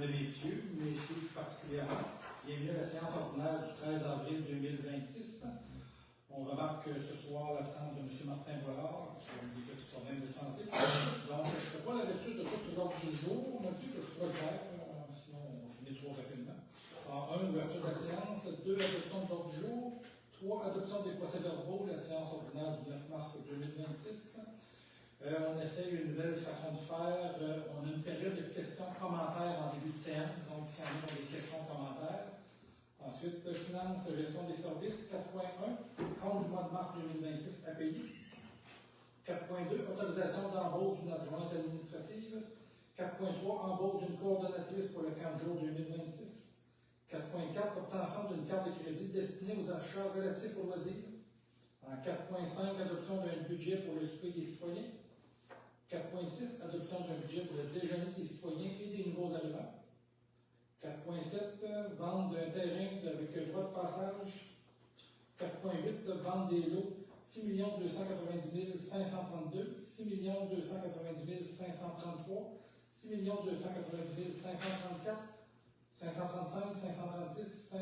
Mesdames et messieurs, messieurs particulièrement, bienvenue à la séance ordinaire du 13 avril 2026. On remarque ce soir l'absence de M. Martin Boilard, qui a des petits problèmes de santé. Donc, je ne ferai pas la lecture de tout l'ordre du jour, non plus que je pourrais le faire, sinon on va finir trop rapidement. Alors, 1, ouverture de la séance, 2, adoption de l'ordre du jour, 3, adoption des procès-verbaux de la séance ordinaire du 9 mars 2026. On essaye une nouvelle façon de faire. On a une période de questions-commentaires en début de séance, donc si on a des questions-commentaires. Ensuite, finance, gestion des services, 4.1, compte du mois de mars 2026 à payer. 4.2, autorisation d'embauche d'une adjointe administrative. 4.3, embauche d'une coordonnatrice pour le 15 jours 2026. 4.4, obtention d'une carte de crédit destinée aux achats relatifs aux loisirs. En 4.5, adoption d'un budget pour le souper des citoyens. 4.6, adoption d'un budget pour le déjeuner des citoyens et des nouveaux arrivants. 4.7, vente d'un terrain avec droit de passage. 4.8, vente des lots 6 290 532, 6 290 533, 6 290 534, 535, 536,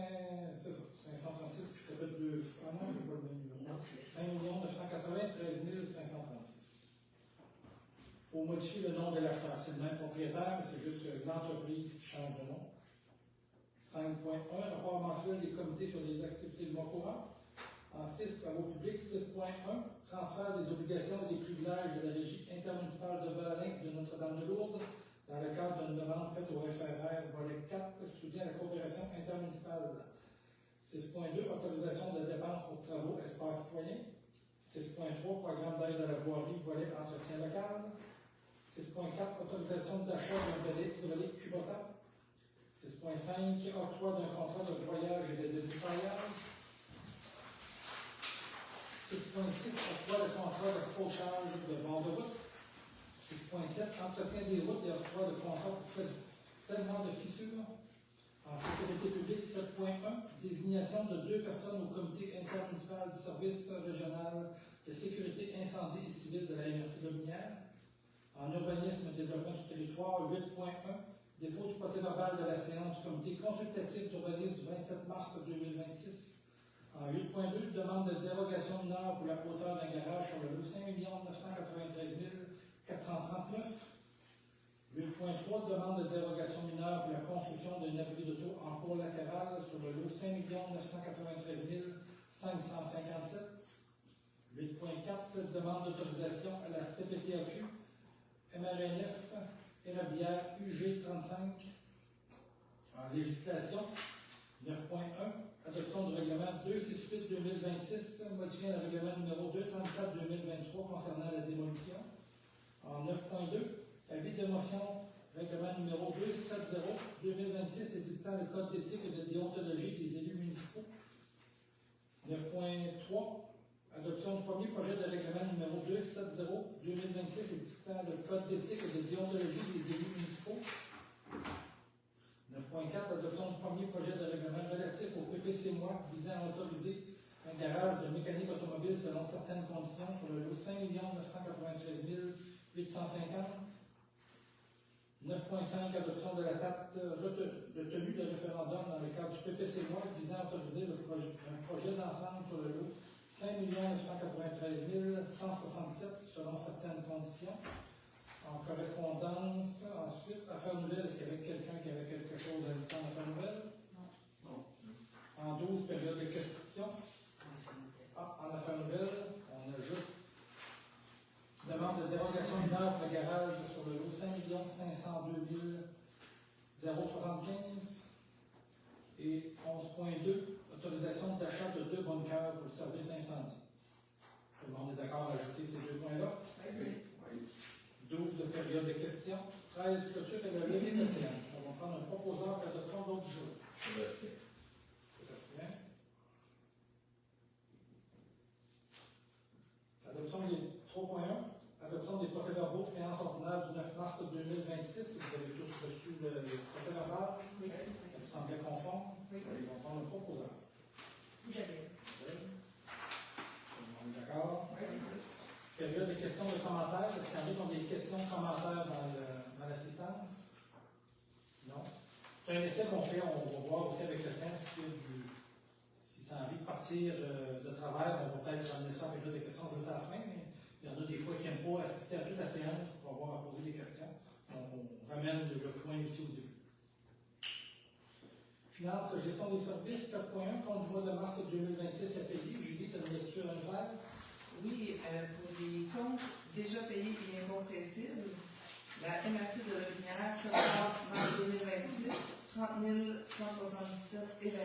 536 qui serait deux fois. Ah non, il n'y a pas le même numéro. 5 993 536. Il faut modifier le nom de l'acheteur. C'est le même propriétaire, mais c'est juste l'entreprise qui change de nom. 5.1, rapport mensuel des comités sur les activités du mois courant. En 6, travaux publics. 6.1, transfert des obligations et des privilèges de la régie intermunicipale de Valin et de Notre-Dame-de-Lourdes dans le cadre d'une demande faite au FRR, volet 4, soutien à la coopération intermunicipale. 6.2, autorisation de dépenses pour travaux espace citoyen. 6.3, programme d'aide à la voirie, volet entretien local. 6.4, autorisation d'achat d'un délai hydraulique cubotable. 6.5, octroi d'un contrat de broyage et de débroussaillage. 6.6, octroi de contrat de fauchage de bord de route. 6.7, entretien des routes et octroi de contrat pour scellement de fissures. En sécurité publique, 7.1, désignation de 2 personnes au comité intermunicipal du service régional de sécurité incendie et civile de la MRC Lobinière. En urbanisme et développement du territoire, 8.1, dépôt du procès-verbal de la séance du comité consultatif d'urbanisme du 27 mars 2026. En 8.2, demande de dérogation mineure pour la hauteur d'un garage sur le lot 5 993 439. 8.3, demande de dérogation mineure pour la construction d'un abri d'auto en cours latéral sur le lot 5 993 557. 8.4, demande d'autorisation à la CPTAQ, MRNF, Érablière UG 35. En législation, 9.1, adoption du règlement 268-2026, modifiant le règlement numéro 234-2023 concernant la démolition. En 9.2, avis de motion règlement numéro 270-2026 édictant le code d'éthique et de déontologie des élus municipaux. 9.3, adoption du premier projet de règlement numéro 270-2026 édictant le code d'éthique et de déontologie des élus municipaux. 9.4, adoption du premier projet de règlement relatif au PPC-MOI visant à autoriser un garage de mécanique automobile selon certaines conditions sur le lot 5 993 850. 9.5, adoption de la date de tenue de référendum dans le cadre du PPC-MOI visant à autoriser un projet d'ensemble sur le lot 5 993 167 selon certaines conditions. En correspondance, ensuite, affaires nouvelles, est-ce qu'il y avait quelqu'un qui avait quelque chose à ajouter en affaires nouvelles? Non. En 12, période de questions. En affaires nouvelles, on ajoute demande de dérogation mineure pour le garage sur le lot 5 502 075. Et 11.2, autorisation d'achat de 2 bunkers pour le service incendie. Tout le monde est d'accord à ajouter ces 2 points-là? Oui. 12, période de questions. 13, clôture et le levée de la séance. Ça va prendre un proposeur pour l'adoption d'autres jours. Sébastien. Adoption des 3.1. Adoption des procès-verbaux, séance ordinaire du 9 mars 2026. Vous avez tous reçu le procès-verbal. Oui. Ça vous semblait conforme? Oui. On va prendre un proposeur. Vous avez. On est d'accord? Oui. Période de questions et de commentaires. Est-ce qu'il y en a qui ont des questions, commentaires dans l'assistance? Non. C'est un essai qu'on fait, on va voir aussi avec le temps si ça a envie de partir de travers, on va peut-être ramener ça avec des questions de la fin, mais il y en a des fois qui n'aiment pas assister à toute la séance pour avoir à poser des questions. Donc on ramène le point aussi au début. Finance, gestion des services, 4.1, compte du mois de mars 2026 à payer. Julie, tu as une lecture à faire? Oui, pour les comptes déjà payés et incompressibles, la MRC de Lotbinière, mars 2026, 30 177 et 25.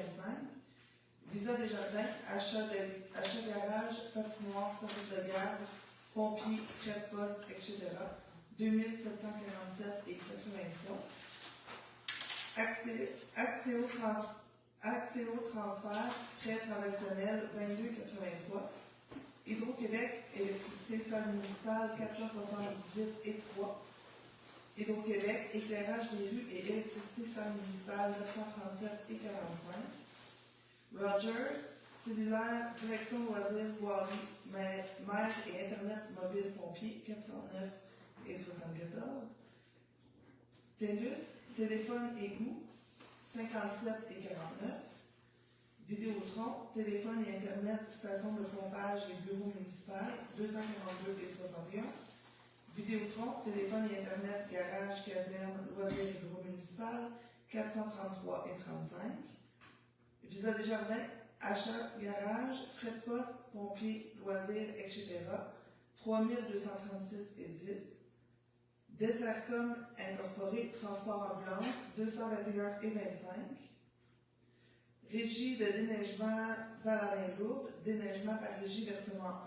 Visa Desjardins, achat garage, patinoire, service de garde, pompiers, frais de poste, etc. 2747 et 83. Axéo transfert, frais transactionnels, 22,83. Hydro-Québec, électricité salle municipale, 478 et 3. Hydro-Québec, éclairage des rues et électricité salle municipale, 937 et 45. Rogers, cellulaire, direction loisirs, voirie, mer et Internet mobile pompier, 409 et 74. TELUS, téléphone égout, 57 et 49. Vidéotron, téléphone et Internet, station de pompage et bureau municipal, 242 et 61. Vidéotron, téléphone et Internet, garage, caserne, loisirs et bureau municipal, 433 et 35. Visa Desjardins, achat, garage, frais de poste, pompiers, loisirs, etc. 3236 et 10. Dessercom incorporé, transport ambulance, 221 et 25. Régie de déneigement Val-Alain-Lourdes, déneigement par régie versement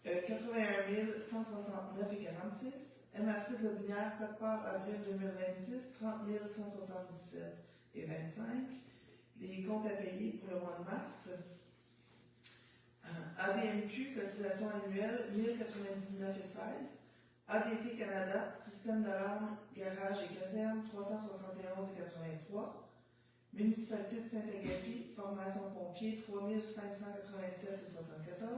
1, 81 169 et 46. MRC de Lotbinière, Côte-Port, avril 2026, 30 177 et 25. Les comptes à payer pour le mois de mars. ADMQ, cotisation annuelle, 1099 et 16. ADT Canada, système d'alarme, garage et caserne, 371 et 83. Municipalité de Saint-Agapi, formation pompier, 3587 et 74.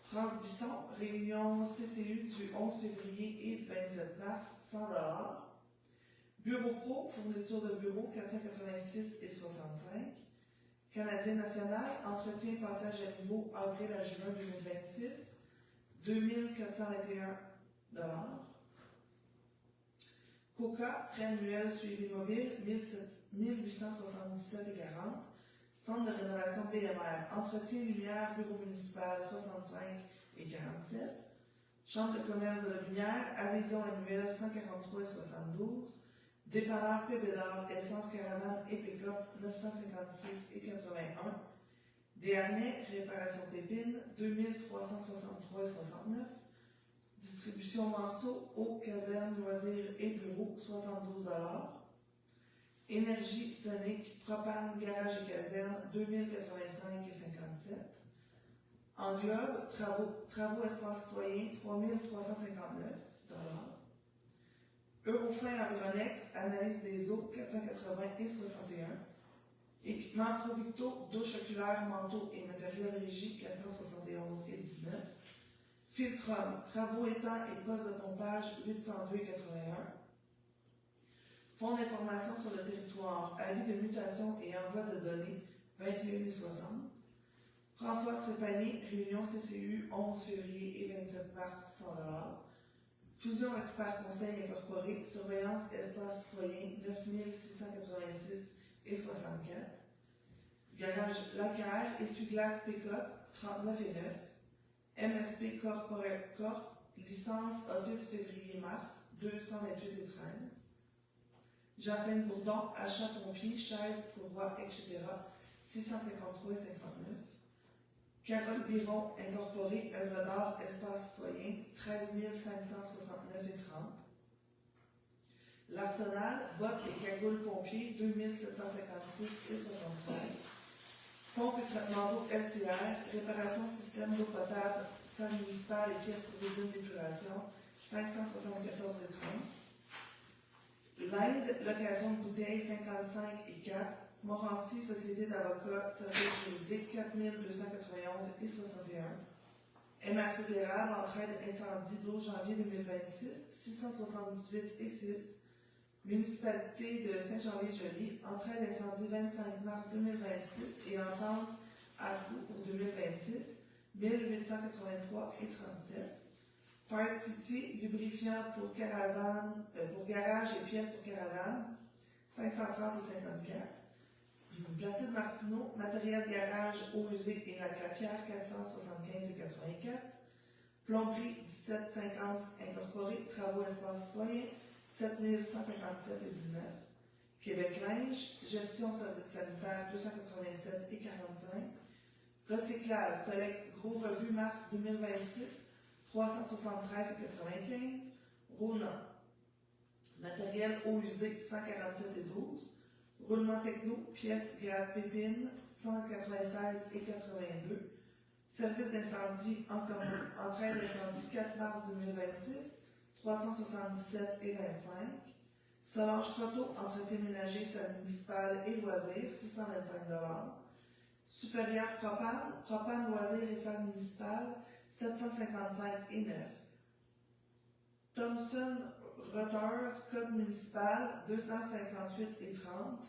France Bisson, réunion CCU du 11 février et du 27 mars, 100 $. Bureau Pro, fourniture de bureau, 486 et 65. Canadien National, entretien passage à niveau, avril à juin 2026, 2421 $. Coca, prêt annuel suivi mobile, 1877 et 40. Centre de rénovation BMR, entretien lumière, bureau municipal, 65 et 47. Chambre de commerce de Lotbinière, adhésion annuelle, 143 et 72. Dépanneur Pébédard, essence caravane et pick-up, 956 et 81. Desharnais, réparation pépine, 2363 et 69. Distribution Manceau, eau, caserne, loisirs et bureaux, 72 $. Énergie Sonic, propane, garage et caserne, 2085 et 57. Englobe, travaux espace citoyen, 3359 $. Eurofin Environex, analyse des eaux, 480 et 61. Équipement Provicto, douche oculaire, manteau et matériel régie, 471 et 19. Filtrum, travaux étangs et postes de pompage, 802 et 81. Fonds d'information sur le territoire, avis de mutation et envoi de données, 21 et 60. François Trépanier, réunion CCU, 11 février et 27 mars, 100 $. Fusion Expert Conseil Incorporé, surveillance espace citoyen, 9686 et 64. Garage Lacaire, essuie-glace pick-up, 39 et 9. MSP Corporate Corp, licence Office février-mars, 228 et 13. Jacinthe Bourdon, achat pompier, chaises, courroies, etc., 653 et 59. Carole Biron, incorporé, œuvre d'art, espace citoyen, 13 569 et 30. L'Arsenal, bottes et cagoules pompiers, 2756 et 73. Pompe et traitement d'eau LTR, réparation système d'eau potable, salle municipale et pièces pour usine d'épuration, 574 et 30. L'Inde, location de bouteilles, 55 et 4. Morancy, société d'avocats, service juridique, 4291 et 61. MRC Glérable, entraide incendie, 12 janvier 2026, 678 et 6. Municipalité de Saint-Jean-les-Joly, entraide incendie 25 mars 2026 et entente à coût pour 2026, 1883 et 37. Park City, lubrifiant pour caravane, pour garage et pièces pour caravane, 530 et 54. Placide Martineau, matériel garage, eau usée et la clapière, 475 et 84. Plomberie, 1750 incorporé, travaux espace citoyen, 7157 et 19. Québec Linge, gestion service sanitaire, 287 et 45. Recyclage, collecte gros rebut mars 2026, 373 et 95. Rona, matériel eau usée, 147 et 12. Roulement techno, pièces grade pépine, 196 et 82. Service d'incendie en commun, entraide d'incendie 4 mars 2026, 377 et 25. Solange Croteau, entretien ménager, salle municipale et loisirs, 625 $. Supérieur propane, propane loisirs et salle municipale, 755 et 9. Thomson Reuters, code municipal, 258 et 30.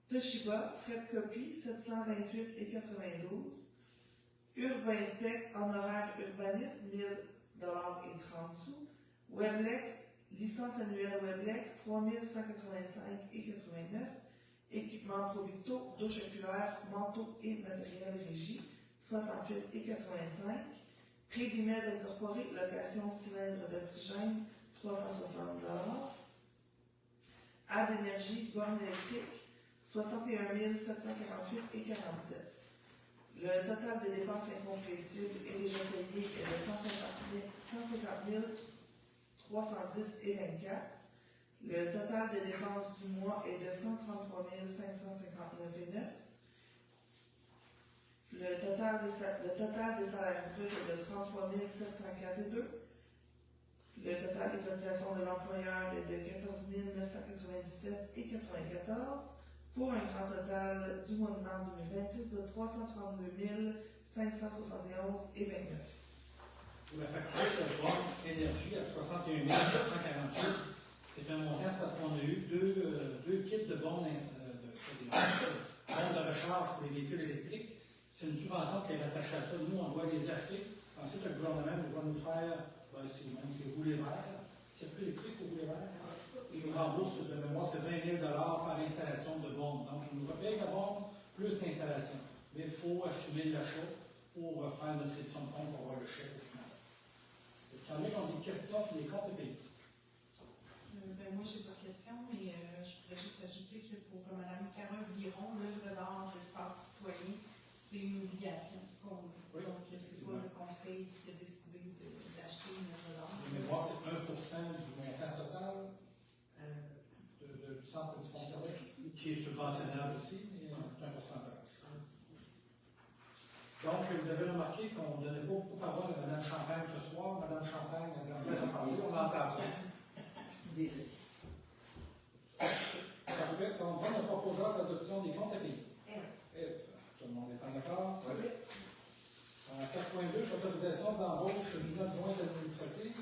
Toshiba, frais de copie, 728 et 92. Urbainspect, en horaire urbanisme, 1000 $ et 30 sous. Weblex, licence annuelle Weblex, 3185 et 89. Équipement Provicto, douche oculaire, manteau et matériel régie, 68 et 85. Prévimed incorporé, location cylindre d'oxygène, 360 $. Ad énergie, borne électrique, 61 748 et 47. Le total des dépenses incompressibles et déjà payées est de 150 310 et 24. Le total des dépenses du mois est de 133 559 et 9. Le total des salaires bruts est de 33 704 et 2. Le total des cotisations de l'employeur est de 14 997 et 94. Pour un grand total du mois de mars 2026 de 332 571 et 29. Pour la facture de borne énergie à 61 748, c'est un montant, c'est parce qu'on a eu deux kits de bornes de recharge pour les véhicules électriques. C'est une subvention qui est rattachée à ça. Nous, on doit les acheter. Ensuite, le gouvernement doit nous faire, c'est rouler vert, circuit électrique ou rouler vert. Il nous rembourse de mémoire, c'est 20 000 $ par installation de bornes. Donc, il nous repaye la borne plus l'installation. Mais il faut assumer l'achat pour faire notre édition de compte pour avoir le chèque au final. Est-ce qu'il y en a qui ont des questions sur les comptes et pays? Moi, je n'ai pas de question, mais je voudrais juste ajouter que pour Mme Carole Biron, l'œuvre d'art d'espace citoyen, c'est une obligation qu'on a. Oui, donc, c'est pas le conseil qui a décidé d'acheter une œuvre d'art. De mémoire, c'est 1% du montant total du centre du fonds qui est subventionnable aussi, mais c'est un pourcentage. Donc, vous avez remarqué qu'on ne donnait pas beaucoup de parole à Mme Champagne ce soir. Mme Champagne a déjà parlé, on l'entend pas. Parfait, ça va me prendre un proposeur d'adoption des comptes à payer. Tout le monde est en accord? Oui. 4.2, autorisation d'embauche d'une adjointe administrative.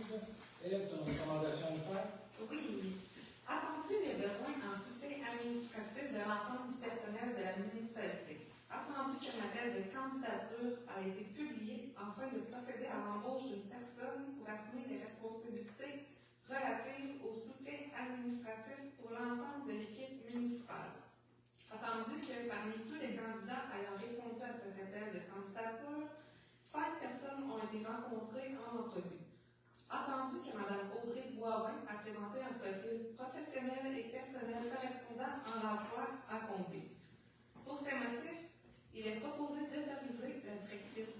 Ève, tu as une recommandation à faire? Oui. Attendu les besoins en soutien administratif de l'ensemble du personnel de la municipalité. Attendu qu'un appel de candidature a été publié afin de procéder à l'embauche d'une personne pour assumer les responsabilités relatives au soutien administratif pour l'ensemble de l'équipe municipale. Attendu que parmi tous les candidats ayant répondu à cet appel de candidature, 5 personnes ont été rencontrées en entrevue. Attendu que Mme Audrey Boivin a présenté un profil professionnel et personnel correspondant à l'emploi à combler. Pour ces motifs, il est proposé d'autoriser la directrice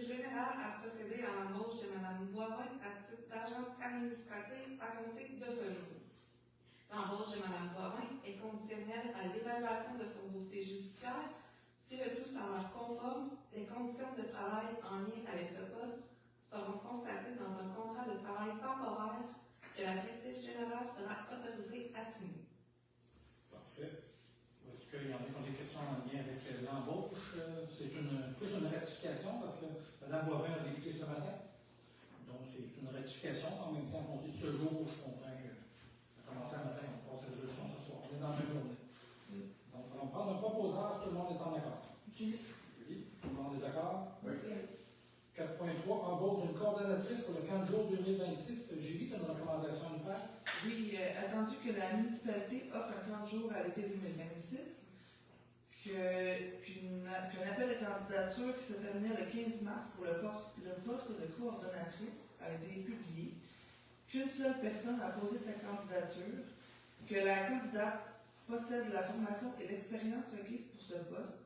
générale à procéder à l'embauche de Mme Boivin à titre d'agente administrative à compter de ce jour. L'embauche de Mme Boivin est conditionnelle à l'évaluation de son dossier judiciaire. Si le tout s'avère conforme, les conditions de travail en lien avec ce poste seront constatées dans un contrat de travail temporaire que la directrice générale sera autorisée à signer. Parfait. Est-ce qu'il y en a qui ont des questions en lien avec l'embauche? C'est plus une ratification parce que Mme Boivin a débuté ce matin. Donc, c'est une ratification. En même temps, on dit de ce jour, je comprends qu'elle a commencé à attendu que la municipalité offre un camp de jour à l'été 2026, qu'un appel de candidature qui se terminait le 15 mars pour le poste de coordonnatrice a été publié, qu'une seule personne a posé sa candidature, que la candidate possède la formation et l'expérience requises pour ce poste,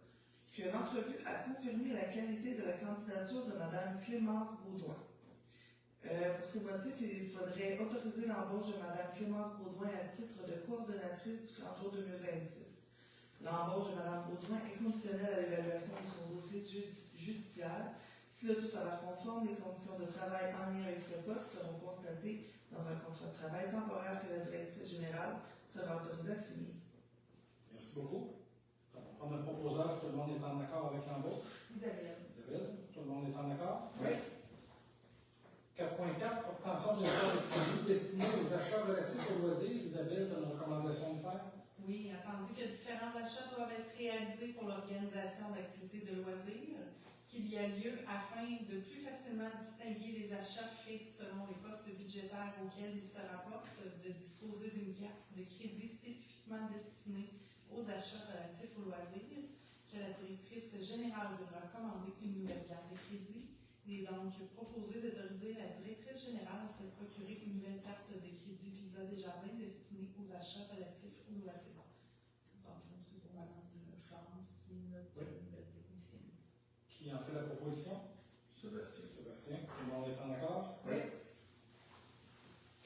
que l'entrevue a confirmé la qualité de la candidature de Mme Clémence Baudouin. Pour ces motifs, il faudrait autoriser l'embauche de Mme Clémence Baudouin à titre de coordonnatrice du camp de jour 2026. L'embauche de Mme Baudouin est conditionnelle à l'évaluation de son dossier judiciaire. Si le tout s'avère conforme, les conditions de travail en lien avec ce poste seront constatées dans un contrat de travail temporaire que la directrice générale sera autorisée à signer. Merci beaucoup. On va prendre le proposeur, tout le monde est en accord avec l'embauche. Isabelle. Isabelle, tout le monde est en accord? Oui. 4.4, obtention d'une offre de crédit destinée aux achats relatifs aux loisirs. Isabelle, tu as une recommandation de faire? Oui, attendu que différents achats doivent être réalisés pour l'organisation d'activités de loisirs, qu'il y a lieu afin de plus facilement distinguer les achats faits selon les postes budgétaires auxquels il se rapporte, de disposer d'une carte de crédit spécifiquement destinée aux achats relatifs aux loisirs, que la directrice générale devra commander une nouvelle carte de crédit. Il est donc proposé d'autoriser la directrice générale à se procurer une nouvelle carte de crédit Visa Desjardins destinée aux achats relatifs aux loisirs. Dans le fond, c'est pour Mme Florence qui est notre nouvelle technicienne. Qui en fait la proposition? Sébastien. Sébastien, tout le monde est en accord? Oui.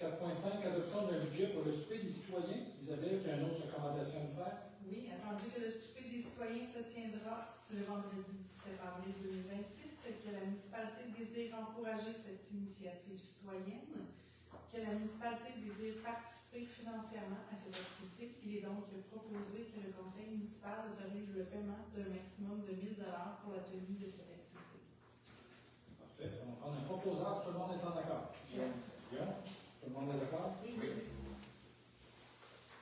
4.5, adoption d'un budget pour le souper des citoyens. Isabelle, tu as une autre recommandation de faire? Oui, attendu que le souper des citoyens se tiendra le vendredi 17 avril 2026, que la municipalité désire encourager cette initiative citoyenne, que la municipalité désire participer financièrement à cette activité. Il est donc proposé que le conseil municipal autorise le paiement d'un maximum de 1 000 $ pour la tenue de cette activité. Parfait. Ça va prendre un proposeur, tout le monde est en accord. Guillaume, tout le monde est d'accord? Oui.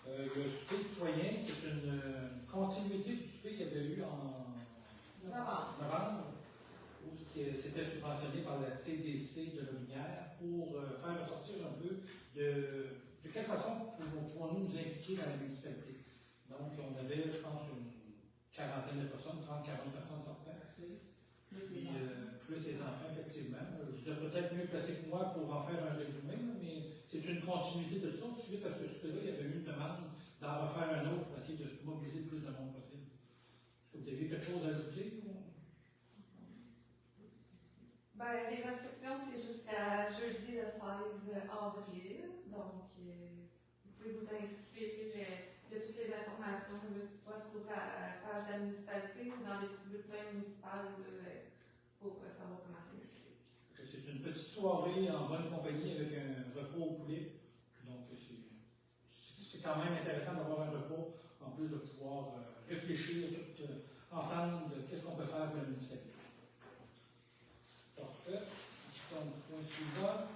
Le souper citoyen, c'est une continuité du souper qu'il y avait eu en novembre, où c'était subventionné par la CDC de Lotbinière pour faire ressortir un peu de quelle façon pouvons-nous nous impliquer dans la municipalité. Donc, on avait, je pense, une quarantaine de personnes, 30-40 personnes certaines. Puis, plus les enfants, effectivement. Je dirais peut-être mieux placé que moi pour en faire un résumé, mais c'est une continuité de ça. Suite à ce souper-là, il y avait eu une demande d'en refaire un autre pour essayer de mobiliser le plus de monde possible. Est-ce que vous avez quelque chose à ajouter? Ben, les inscriptions, c'est jusqu'à jeudi le 16 avril. Donc, vous pouvez vous inscrire. Il y a toutes les informations, soit sur la page de la municipalité ou dans les petits bulletins municipaux pour savoir comment s'inscrire. C'est une petite soirée en bonne compagnie avec un repas au poulet. Donc, c'est quand même intéressant d'avoir un repas, en plus de pouvoir réfléchir tout ensemble de qu'est-ce qu'on peut faire pour la municipalité. Parfait. Donc, point suivant.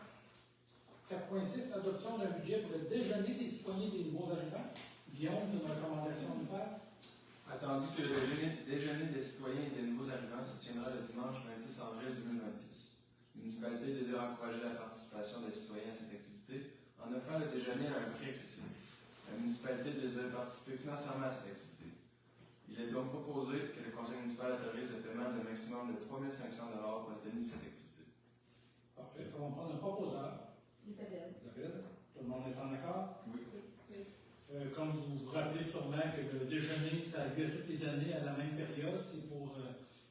4.6, adoption d'un budget pour le déjeuner des citoyens des nouveaux arrivants. Guillaume, tu as une recommandation à nous faire? Attendu que le déjeuner des citoyens et des nouveaux arrivants se tiendra le dimanche 26 avril 2026. La municipalité désire encourager la participation des citoyens à cette activité en offrant le déjeuner à un prix accessible. La municipalité désire participer financièrement à cette activité. Il est donc proposé que le conseil municipal autorise le paiement d'un maximum de 3 500 $ pour la tenue de cette activité. Parfait. Ça va prendre un proposeur. Isabelle. Isabelle, tout le monde est en accord? Oui. Comme vous vous rappelez sûrement que le déjeuner, ça a lieu à toutes les années à la même période. C'est pour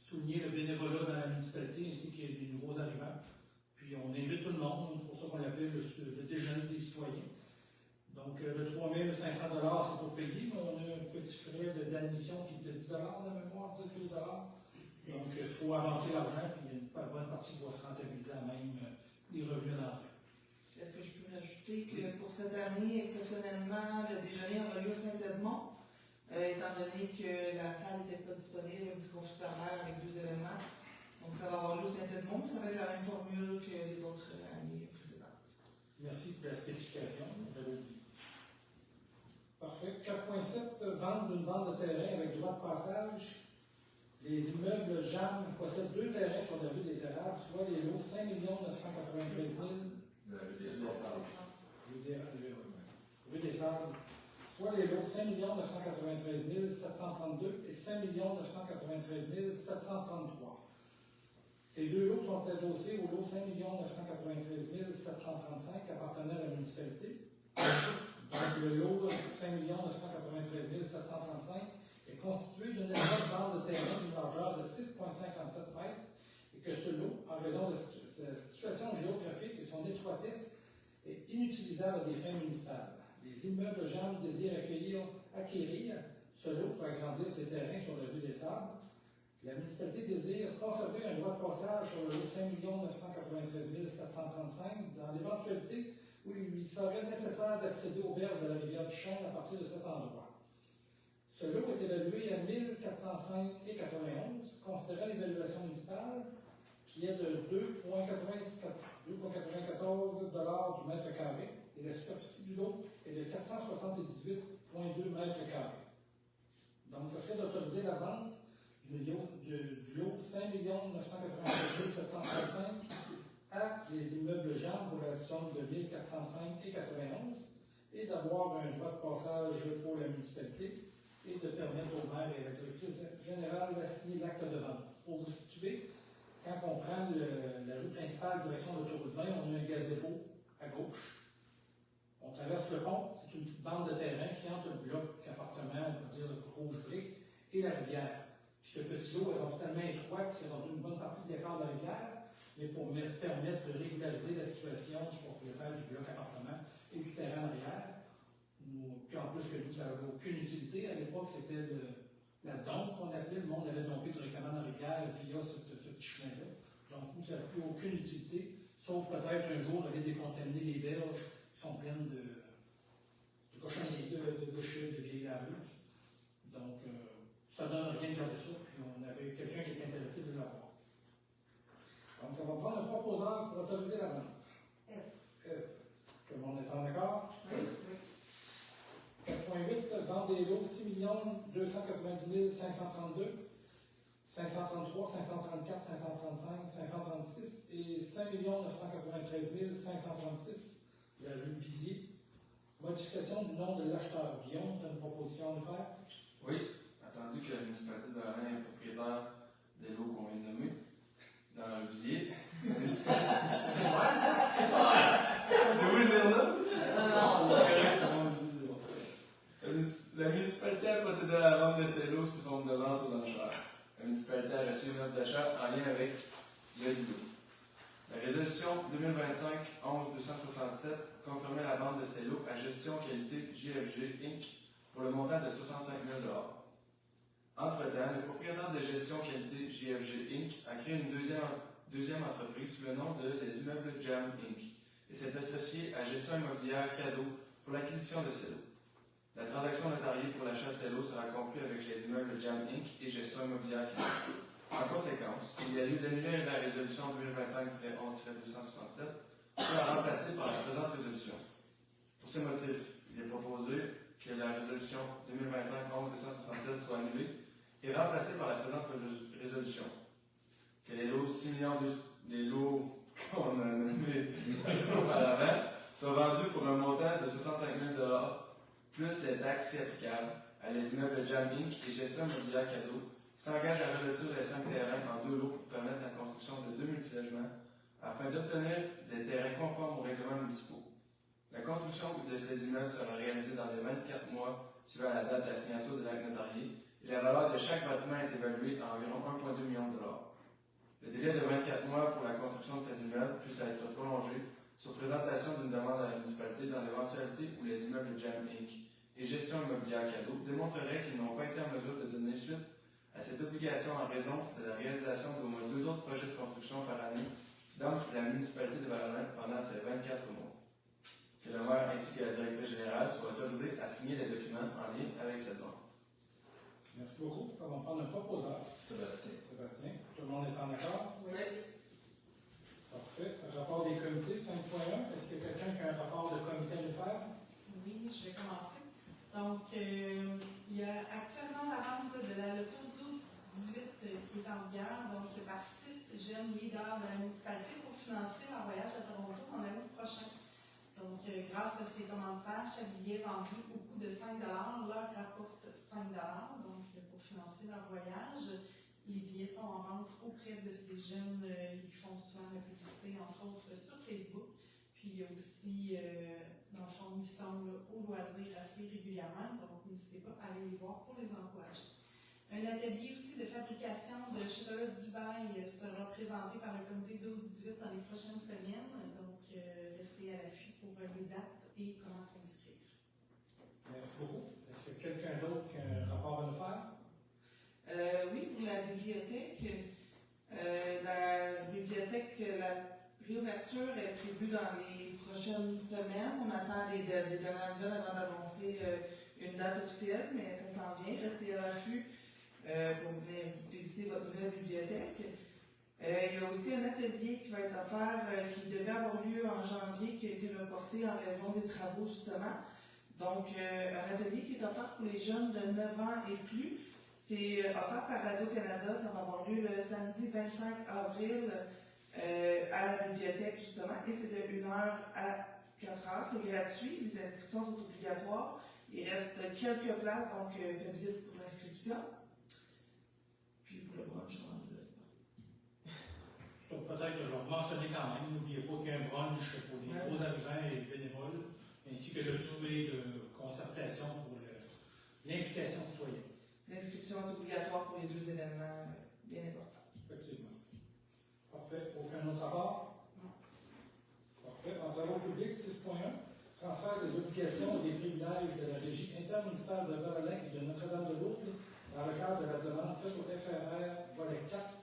souligner le bénévolat dans la municipalité ainsi qu'il y a des nouveaux arrivants. Puis on invite tout le monde. C'est pour ça qu'on l'appelle le déjeuner des citoyens. Donc le 3 500 $, c'est pour payer, mais on a un petit frais d'admission qui est de 10 $ de mémoire, 10 $. Donc il faut avancer l'argent, puis il y a une bonne partie qui va se rentabiliser à même les revenus d'entrée. Est-ce que je peux rajouter que pour cette année, exceptionnellement, le déjeuner aura lieu à Saint-Edmond, étant donné que la salle n'était pas disponible, un petit conflit d'horaire avec 2 événements. Donc ça va avoir lieu à Saint-Edmond, mais ça va être la même formule que les autres années précédentes. Merci pour la spécification, j'avais oublié. Parfait. 4.7, vente d'une bande de terrain avec droit de passage. Les immeubles JAM possèdent 2 terrains sur la rue des Érables, soit les lots 5 993 000. De la ville des Essarts. Je veux dire, rue des Sables, soit les lots 5 993 732 et 5 993 733. Ces deux lots sont adossés au lot 5 993 735 appartenant à la municipalité. Donc, le lot 5 993 735 est constitué d'une énorme bande de terrain d'une largeur de 6,57 mètres et que ce lot, en raison de sa situation géographique et son étroitesse, est inutilisable à des fins municipales. Les immeubles GEM désirent acquérir ce lot pour agrandir ses terrains sur la rue des Sables. La municipalité désire conserver un droit de passage sur le lot 5 993 735 dans l'éventualité où il lui serait nécessaire d'accéder aux berges de la rivière du Chêne à partir de cet endroit. Ce lot est évalué à 1 405,91, considérant l'évaluation municipale qui est de 2,94 du mètre carré et la superficie du lot est de 478,2 mètres carrés. Donc, ce serait d'autoriser la vente du lot 5 993 735 à les immeubles GEM pour la somme de 1 405,91 et d'avoir un droit de passage pour la municipalité et de permettre au maire et à la directrice générale d'assigner l'acte de vente. Pour vous situer, quand on prend la rue principale direction de l'autoroute 20, on a un gazebo à gauche. On traverse le pont, c'est une petite bande de terrain qui entre le bloc appartement, on peut dire rouge-brique, et la rivière. Puis ce petit lot est totalement étroit, c'est rendu une bonne partie de l'écart de la rivière, mais pour permettre de régulariser la situation du propriétaire du bloc appartement et du terrain arrière. Puis en plus que nous, ça n'avait aucune utilité. À l'époque, c'était la dompe qu'on appelait. Le monde allait domper directement dans la rivière via ce petit chemin-là. Donc, nous, ça n'a plus aucune utilité, sauf peut-être un jour d'aller décontaminer les berges qui sont pleines de cochonneries, de déchets, de vieilles laveuses. Donc, ça ne donne rien de garder ça. Puis on avait quelqu'un qui était intéressé de l'avoir. Donc, ça va prendre un proposeur pour autoriser la vente. Tout le monde est en accord? Oui. 4.8, vente des lots 6 290 532, 533, 534, 535, 536 et 5 993 536, la rue Bizier. Modification du nom de l'acheteur. Guillaume, tu as une proposition de faire? Oui, attendu que la municipalité de Varennes est propriétaire des lots qu'on vient de nommer, dans le Bizier, la municipalité. La municipalité a procédé à la vente de ces lots sous forme de vente aux enchères. La municipalité a reçu une note d'achat en lien avec le dit lot. La résolution 2025-11-267 confirmait la vente de ces lots à gestion qualité JFG Inc. pour le montant de 65 000 $. Entre-temps, le propriétaire de gestion qualité JFG Inc. a créé une deuxième entreprise sous le nom de Les Immeubles GEM Inc. et s'est associé à Gestion Immobilière Cadeau pour l'acquisition de ces lots. La transaction notariée pour l'achat de ces lots sera conclue avec les immeubles GEM Inc. et Gestion Immobilière Cadeau. En conséquence, il y a lieu d'annuler la résolution 2025-11-267 pour la remplacer par la présente résolution. Pour ce motif, il est proposé que la résolution 2025-11-267 soit annulée et remplacée par la présente résolution. Que les lots 6 millions les lots qu'on a nommés auparavant soient vendus pour un montant de 65 000 $, plus les taxes applicables à les immeubles GEM Inc. et Gestion Immobilière Cadeau, qui s'engagent à revêtir les 5 terrains en 2 lots pour permettre la construction de 2 multilogements afin d'obtenir des terrains conformes aux règlements municipaux. La construction de ces immeubles sera réalisée dans les 24 mois suivant la date de la signature de l'acte notarié et la valeur de chaque bâtiment est évaluée à environ 1,2 million de $. Le délai de 24 mois pour la construction de ces immeubles puisse être prolongé sur présentation d'une demande à la municipalité dans l'éventualité où les immeubles GEM Inc. et Gestion Immobilière Cadeau démontreraient qu'ils n'ont pas été en mesure de donner suite à cette obligation en raison de la réalisation d'au moins 2 autres projets de construction par année dans la municipalité de Varennes pendant ces 24 mois. Que le maire ainsi que la directrice générale soient autorisés à signer les documents en lien avec cette vente. Merci beaucoup. Ça va prendre un proposeur. Sébastien. Tout le monde est en accord? Oui. Parfait. Rapport des comités 5.1. Est-ce qu'il y a quelqu'un qui a un rapport de comité à nous faire? Oui, je vais commencer. Donc, il y a actuellement la vente de la loto 12-18 qui est en vigueur, donc par 6 jeunes leaders de la municipalité pour financer leur voyage à Toronto en août prochain. Donc, grâce à ces commanditaires, bâches à billets vendus au coût de 5 leur rapportent 5 donc pour financer leur voyage. Les billets sont en vente auprès de ces jeunes. Ils font souvent la publicité, entre autres, sur Facebook. Puis il y a aussi, dans le fond, ils sont au loisir assez régulièrement, donc n'hésitez pas à aller les voir pour les encourager. Un atelier aussi de fabrication de chocolat Dubaï sera présenté par le comité 12-18 dans les prochaines semaines. Donc, restez à l'affût pour les dates et comment s'inscrire. Merci beaucoup. Est-ce que quelqu'un d'autre qui a un rapport à nous faire? Oui, pour la bibliothèque. La réouverture est prévue dans les prochaines semaines. On attend les dernières nouvelles avant d'annoncer une date officielle, mais ça s'en vient. Restez à l'affût pour venir visiter votre nouvelle bibliothèque. Il y a aussi un atelier qui va être offert, qui devait avoir lieu en janvier, qui a été reporté en raison des travaux, justement. Donc, un atelier qui est offert pour les jeunes de 9 ans et plus. C'est offert par Radio-Canada. Ça va avoir lieu le samedi 25 avril à la bibliothèque, justement. Et c'est de 1h à 4h. C'est gratuit. Les inscriptions sont obligatoires. Il reste quelques places, donc faites vite pour l'inscription. Puis pour le brunch, on Ça, peut-être de le mentionner quand même. N'oubliez pas qu'il y a un brunch pour les gros arrivants et les bénévoles, ainsi que le souper de concertation pour l'implication citoyenne. L'inscription est obligatoire pour les 2 événements bien importants. Effectivement. Parfait. Aucun autre rapport? Non. Parfait. En travaux publics, 6.1. Transfert des obligations et des privilèges de la Régie intermunicipale de Val-Alain et de Notre-Dame-de-Lourdes dans le cadre de la demande faite au FRR volet 4,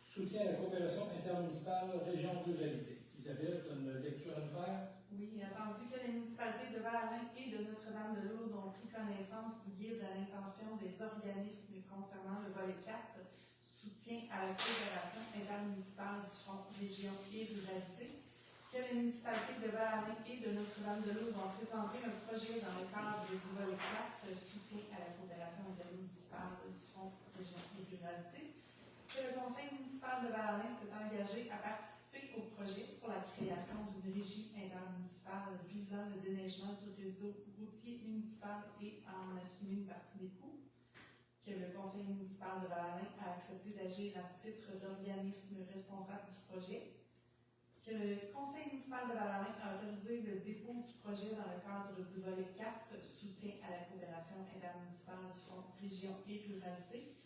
soutien à la coopération intermunicipale région ruralité. Isabelle, tu as une lecture à nous faire? Oui, attendu que les municipalités de Val-Alain et de Notre-Dame-de-Lourdes ont pris connaissance du guide à l'intention des organismes concernant le volet 4, soutien à la coopération intermunicipale du Fonds Région et Ruralité, que les municipalités de Val-Alain et de Notre-Dame-de-Lourdes ont présenté un projet dans le cadre du volet 4, soutien à la coopération intermunicipale du Fonds Région et Ruralité, que le conseil municipal de Val-Alain s'est engagé à participer au projet pour la création d'une régie intermunicipale visant le déneigement du réseau routier municipal et à en assumer une partie des coûts, que le conseil municipal de Val-Alain a accepté d'agir à titre d'organisme responsable du projet, que le conseil municipal de Val-Alain a autorisé le dépôt du projet dans le cadre du volet 4, soutien à la coopération intermunicipale du Fonds Région et Ruralité,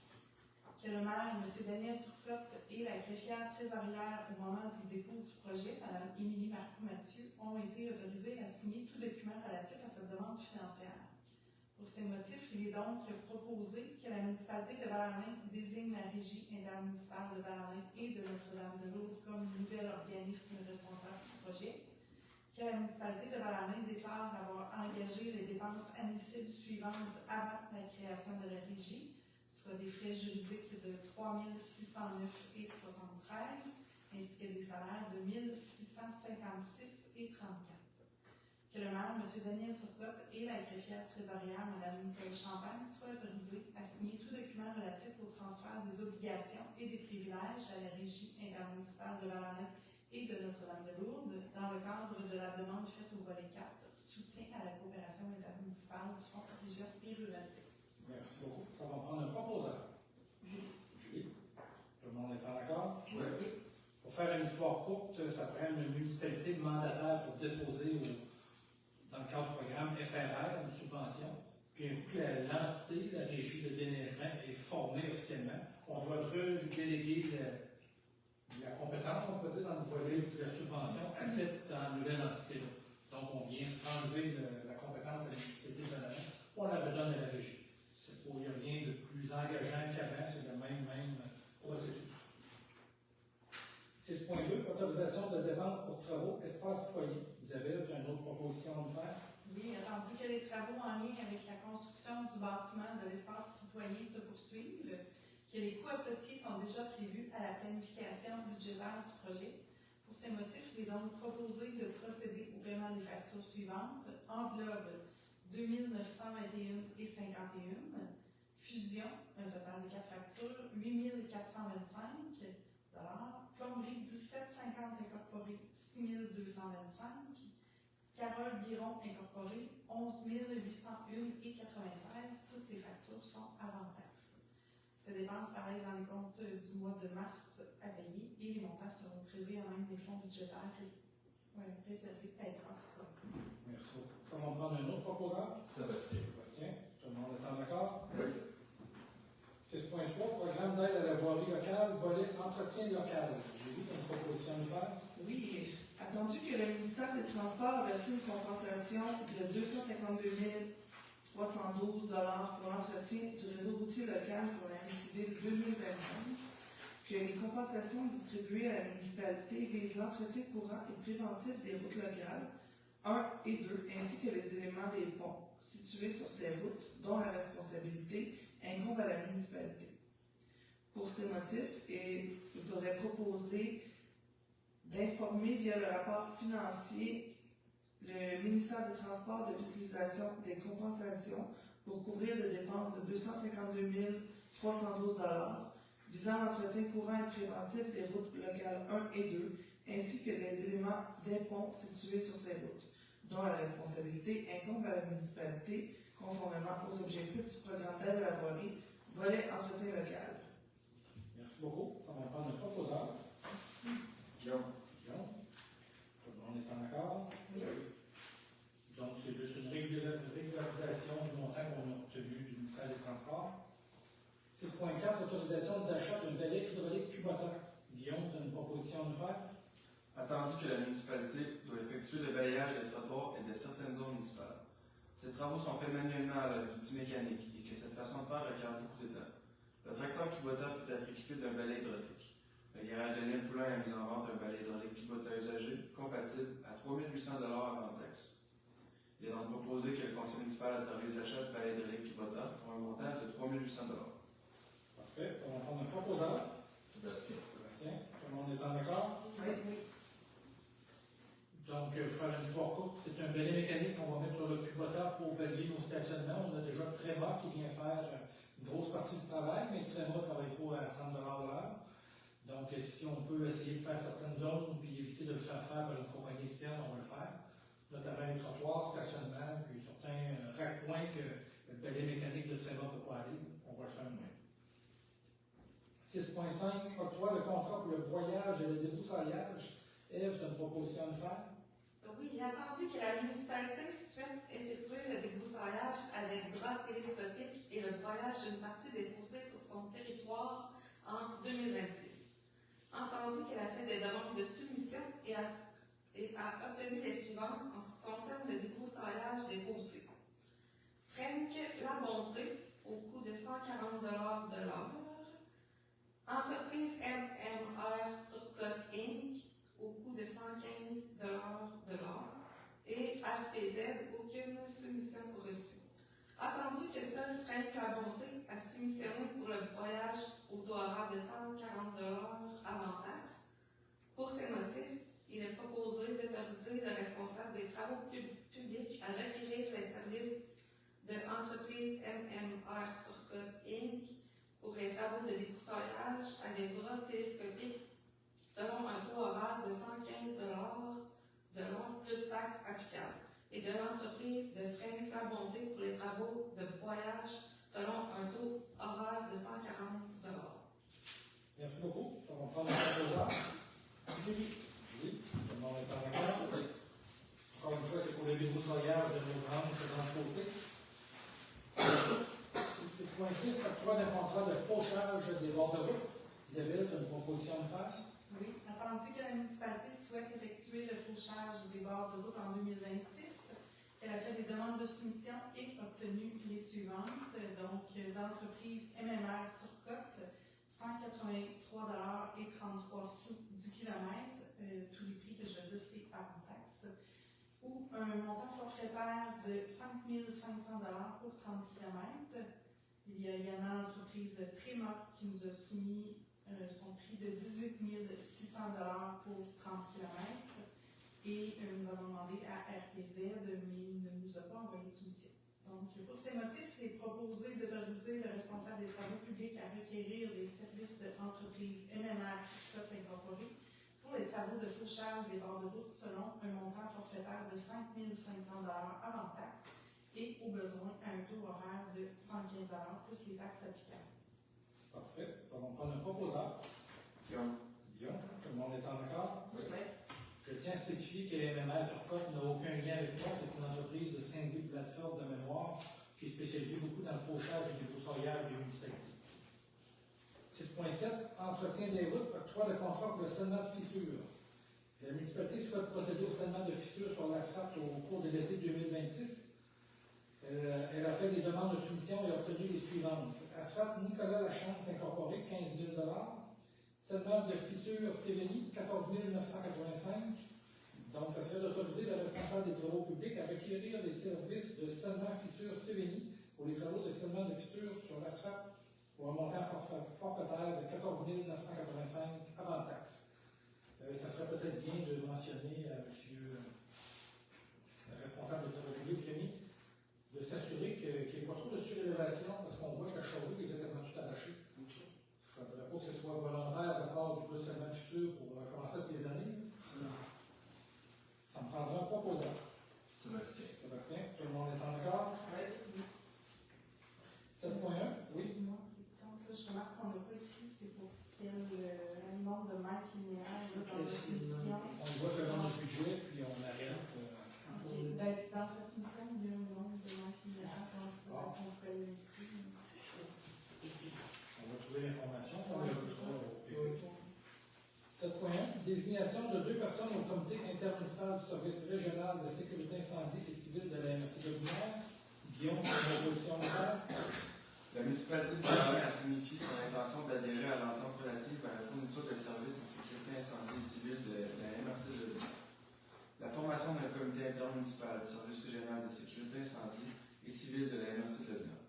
que le maire, M. Daniel Turcotte, et la greffière trésorière au moment du dépôt du projet, Mme Émilie Marcoux-Mathieu, ont été autorisés à signer tout document relatif à cette demande financière. Pour ces motifs, il est donc proposé que la municipalité de Val-Alain désigne la régie intermunicipale de Val-Alain et de Notre-Dame-de-Lourdes comme nouvel organisme responsable du projet, que la municipalité de Val-Alain déclare avoir engagé les dépenses admissibles suivantes avant la création de la régie, soit des frais juridiques de 3 609,73 ainsi que des salaires de 1 656,34. Que le maire, M. Daniel Turcotte, et la greffière trésorière, Mme Nicole Champagne, soient autorisés à signer tout document relatif au transfert des obligations et des privilèges à la régie intermunicipale de Val-Alain et de Notre-Dame-de-Lourdes dans le cadre de la demande faite au volet 4, soutien à la coopération intermunicipale du Fonds Région et Ruralité. Merci beaucoup. Ça va prendre un proposeur. Julie. Tout le monde est en accord? Oui. Pour faire une histoire courte, ça prend une municipalité mandataire pour déposer dans le cadre du programme FRR, une subvention. Puis un coup que l'entité, la régie de déneigement, est formée officiellement, on doit redéléguer la compétence, on peut dire, dans le volet de la subvention à cette nouvelle entité-là. Donc, on vient enlever la compétence à la municipalité de Val-Alain, on la redonne à la régie. Il n'y a rien de plus engageant qu'avant, c'est le même processus. 6.2, autorisation de dépenses pour travaux, espace citoyen. Isabelle, tu as une autre proposition à nous faire? Oui, attendu que les travaux en lien avec la construction du bâtiment de l'espace citoyen se poursuivent, que les coûts associés sont déjà prévus à la planification budgétaire du projet. Pour ces motifs, il est donc proposé de procéder au paiement des factures suivantes. Englobe 2 921,51 fusion, un total de 4 factures, 8 425 plomberie 1750 incorporée, 6 225 Carole Biron Incorporée, 11 801,96. Toutes ces factures sont avant taxe. Ces dépenses paraissent dans les comptes du mois de mars à payer et les montants seront prélevés à même des fonds budgétaires réservés à espace. Merci beaucoup. Ça va prendre un autre proposeur. Sébastien. Sébastien, tout le monde est en accord? Oui. 6.3, programme d'aide à la voirie locale, volet entretien local. J'ai vu une proposition de faire. Oui, attendu que le ministère des Transports a versé une compensation de 252 312 $ pour l'entretien du réseau routier local pour l'année civile 2025, que les compensations distribuées à la municipalité visent l'entretien courant et préventif des routes locales 1 et 2, ainsi que les éléments des ponts situés sur ces routes, dont la responsabilité incombe à la municipalité. Pour ces motifs, il faudrait proposer d'informer via le rapport financier le ministère des Transports de l'utilisation des compensations pour couvrir des dépenses de 252 312 $ visant l'entretien courant et préventif des routes locales 1 et 2, ainsi que des éléments des ponts situés sur ces routes, dont la responsabilité incombe à la municipalité conformément aux objectifs du programme d'aide à la voirie, volet entretien local. Merci beaucoup. Ça va prendre un proposeur. Guillaume. Guillaume. Tout le monde est en accord? Oui. Donc, c'est juste une régularisation du montant qu'on a obtenu du ministère des Transports. 6.4, autorisation d'achat d'un balai hydraulique Kubota. Guillaume, tu as une proposition de faire? Attendu que la municipalité doit effectuer le balayage des trottoirs et de certaines zones municipales. Ces travaux sont faits manuellement à l'aide d'outils mécaniques et que cette façon de faire requiert beaucoup de temps. Le tracteur Kubota peut être équipé d'un balai hydraulique. Le garage Daniel Poulain a mis en vente un balai hydraulique Kubota usagé compatible à 3 800 $ avant taxe. Il est donc proposé que le conseil municipal autorise l'achat de balai hydraulique Kubota pour un montant de 3 800 $. Parfait. Ça va prendre un proposeur. Sébastien. Sébastien, tout le monde est en accord? Oui. Donc, pour faire une histoire courte, c'est un balai mécanique qu'on va mettre sur le Kubota pour balayer nos stationnements. On a déjà Tréma qui vient faire une grosse partie du travail, mais Tréma ne travaille pas à 30 $ de l'heure. Donc, si on peut essayer de faire certaines zones puis éviter de le faire faire par une compagnie externe, on va le faire. Notamment les trottoirs, stationnements, puis certains raccoins que le balai mécanique de Tréma ne peut pas aller, on va le faire nous-mêmes. 6.5, octroi de contrat pour le broyage et le débroussaillage. Ève, tu as une proposition de faire? Oui, il est attendu que la municipalité souhaite effectuer le débroussaillage avec bras télescopiques et le broyage d'une partie des fossés sur son territoire en 2026. Entendu qu'elle a fait des demandes de soumission et a obtenu les suivantes en ce qui concerne le débroussaillage des fossés. Frank Labonté, au coût de 140 $ de l'heure. Entreprise MMR Turcotte Inc., au coût de 115 $ de l'heure. Et RPZ, aucune soumission reçue. Attendu que seul Frank Labonté a soumissionné pour le broyage au taux horaire de 140 $ avant taxe. Pour ces motifs, il est proposé d'autoriser le responsable des travaux publics à requérir les services de l'entreprise MMR Turcotte Inc. pour les travaux de débroussaillage avec bras télescopiques selon un taux horaire de 115 $ de l'heure plus taxes applicables, et de l'entreprise de Frank Labonté pour les travaux de broyage selon un taux horaire de 140 $. Merci beaucoup. On va prendre un proposeur. Julie. Julie, tout le monde est en accord? Encore une fois, c'est pour le débroussaillage de nos branches dans le fossé. 6.6, octroi d'un contrat de fauchage des bords de route. Isabelle, tu as une proposition de faire? Oui. Attendu que la municipalité souhaite effectuer le fauchage des bords de route en 2026, elle a fait des demandes de soumission et obtenu les suivantes. Donc, d'entreprise MMR Turcotte, 183 $ et 33 sous du kilomètre. Tous les prix que je veux dire, c'est hors taxe. Ou un montant forfaitaire de 5 500 $ pour 30 km. Il y a également l'entreprise Tréma qui nous a soumis son prix de 18 600 $ pour 30 km. Et nous avons demandé à RPZ, mais il ne nous a pas envoyé de soumission. Donc, pour ces motifs, il est proposé d'autoriser le responsable des travaux publics à requérir les services de l'entreprise MMR Turcotte Incorporée pour pour les travaux de fauchage des bords de route selon un montant forfaitaire de 5 500 avant taxes et au besoin à un taux horaire de 115 plus les taxes applicables. Parfait. Ça va me prendre un proposeur. Guillaume. Guillaume, tout le monde est en accord? Oui. Je tiens à spécifier que l'MMR Turcotte n'a aucun lien avec moi. C'est une entreprise de Saint-Louis Plateforme de mémoire qui est spécialisée beaucoup dans le fauchage et le débroussaillage des municipalités. 6.7. Entretien des routes, octroi de contrat pour le scellement de fissures. La municipalité souhaite procéder au scellement de fissures sur l'asphalte au cours de l'été 2026. Elle a fait des demandes de soumission et a obtenu les suivantes. Asphalte Nicolas Lachance incorporé, 15 000 $. Scellement de fissures Sévénie, 14 985. Donc, ça serait d'autoriser le responsable des travaux publics à requérir des services de scellement fissures Sévénie pour les travaux de scellement de fissures sur l'asphalte pour un montant forfaitaire de 14 985 avant taxe. Ça serait peut-être bien de mentionner à M. le responsable des travaux publics, Rémi, de s'assurer qu'il n'y ait pas trop de surélévation parce qu'on voit que la chaudière est exactement tout arraché. Il ne faudrait pas que ce soit volontaire de la part du seulement de fissure pour commencer toutes les années. Ça me prendra un proposeur. Sébastien. Sébastien, tout le monde est en accord? Oui. 7.1, oui. Donc, là, je remarque qu'on n'a pas écrit c'est pour quel nombre de mètres linéaires dans la soumission. On y va selon notre budget, puis on arrête. Ok. Ben, dans sa soumission, il y a un nombre de mètres linéaires qu'on pourrait l'indiquer. On va trouver l'information. On va vu ça au PV. 7.1. Désignation de 2 personnes au comité intermunicipal du service régional de sécurité incendie et civile de la MRC de Lumière. Guillaume, une proposition de faire. La municipalité de Montréal a signifié son intention d'adhérer à l'entente relative à la fourniture de services en sécurité incendie et civile de la MRC de Lumière. La formation d'un comité intermunicipal du service régional de sécurité incendie et civile de la MRC de Lumière.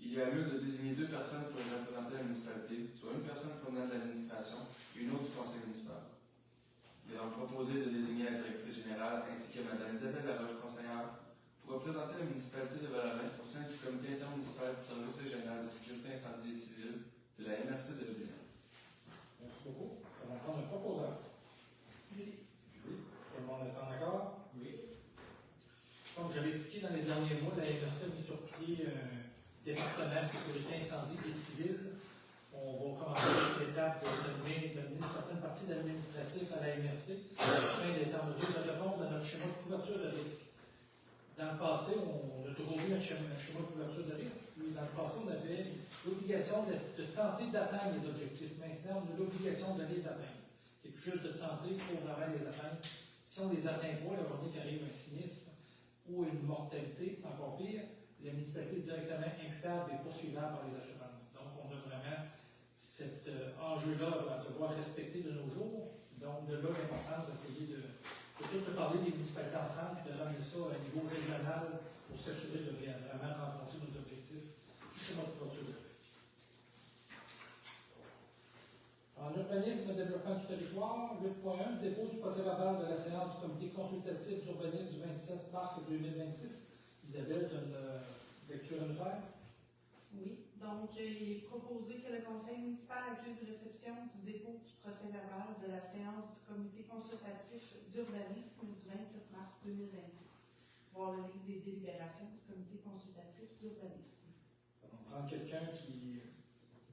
Il y a lieu de désigner 2 personnes pour représenter la municipalité, soit une personne provenant de l'administration et une autre du conseil municipal. Il est donc proposé de désigner la directrice générale ainsi que Mme Isabelle Laroche, conseillère, pour représenter la municipalité de Val-Alain au sein du comité intermunicipal du service régional de sécurité incendie et civile de la MRC de Lumière. Merci beaucoup. Ça va prendre un proposeur. Julie. Julie, tout le monde est en accord? Oui. Comme j'avais expliqué dans les derniers mois, la MRC a mis sur pied un département sécurité incendie et civile. On va commencer avec l'étape de donner une certaine partie de l'administratif à la MRC afin d'être en mesure de répondre à notre schéma de couverture de risque. Dans le passé, on a toujours eu un schéma de couverture de risque. Puis dans le passé, on avait l'obligation de tenter d'atteindre les objectifs. Maintenant, on a l'obligation de les atteindre. C'est plus juste de tenter, il faut vraiment les atteindre. Si on ne les atteint pas, la journée qu'arrive un sinistre ou une mortalité, c'est encore pire, la municipalité est directement imputable et poursuivable par les assurances. Donc, on a vraiment cet enjeu-là à devoir respecter de nos jours. Donc, de là l'importance d'essayer de tout se parler des municipalités ensemble et de ramener ça à un niveau régional pour s'assurer de vraiment rencontrer nos objectifs du schéma de couverture de risque. En urbanisme et développement du territoire, 8.1, dépôt du procès-verbal de la séance du comité consultatif d'urbanisme du 27 mars 2026. Isabelle, tu as une lecture à nous faire? Oui. Donc, il est proposé que le conseil municipal accuse réception du dépôt du procès-verbal de la séance du comité consultatif d'urbanisme du 27 mars 2026. Voir le livre des délibérations du comité consultatif d'urbanisme. Ça va prendre quelqu'un qui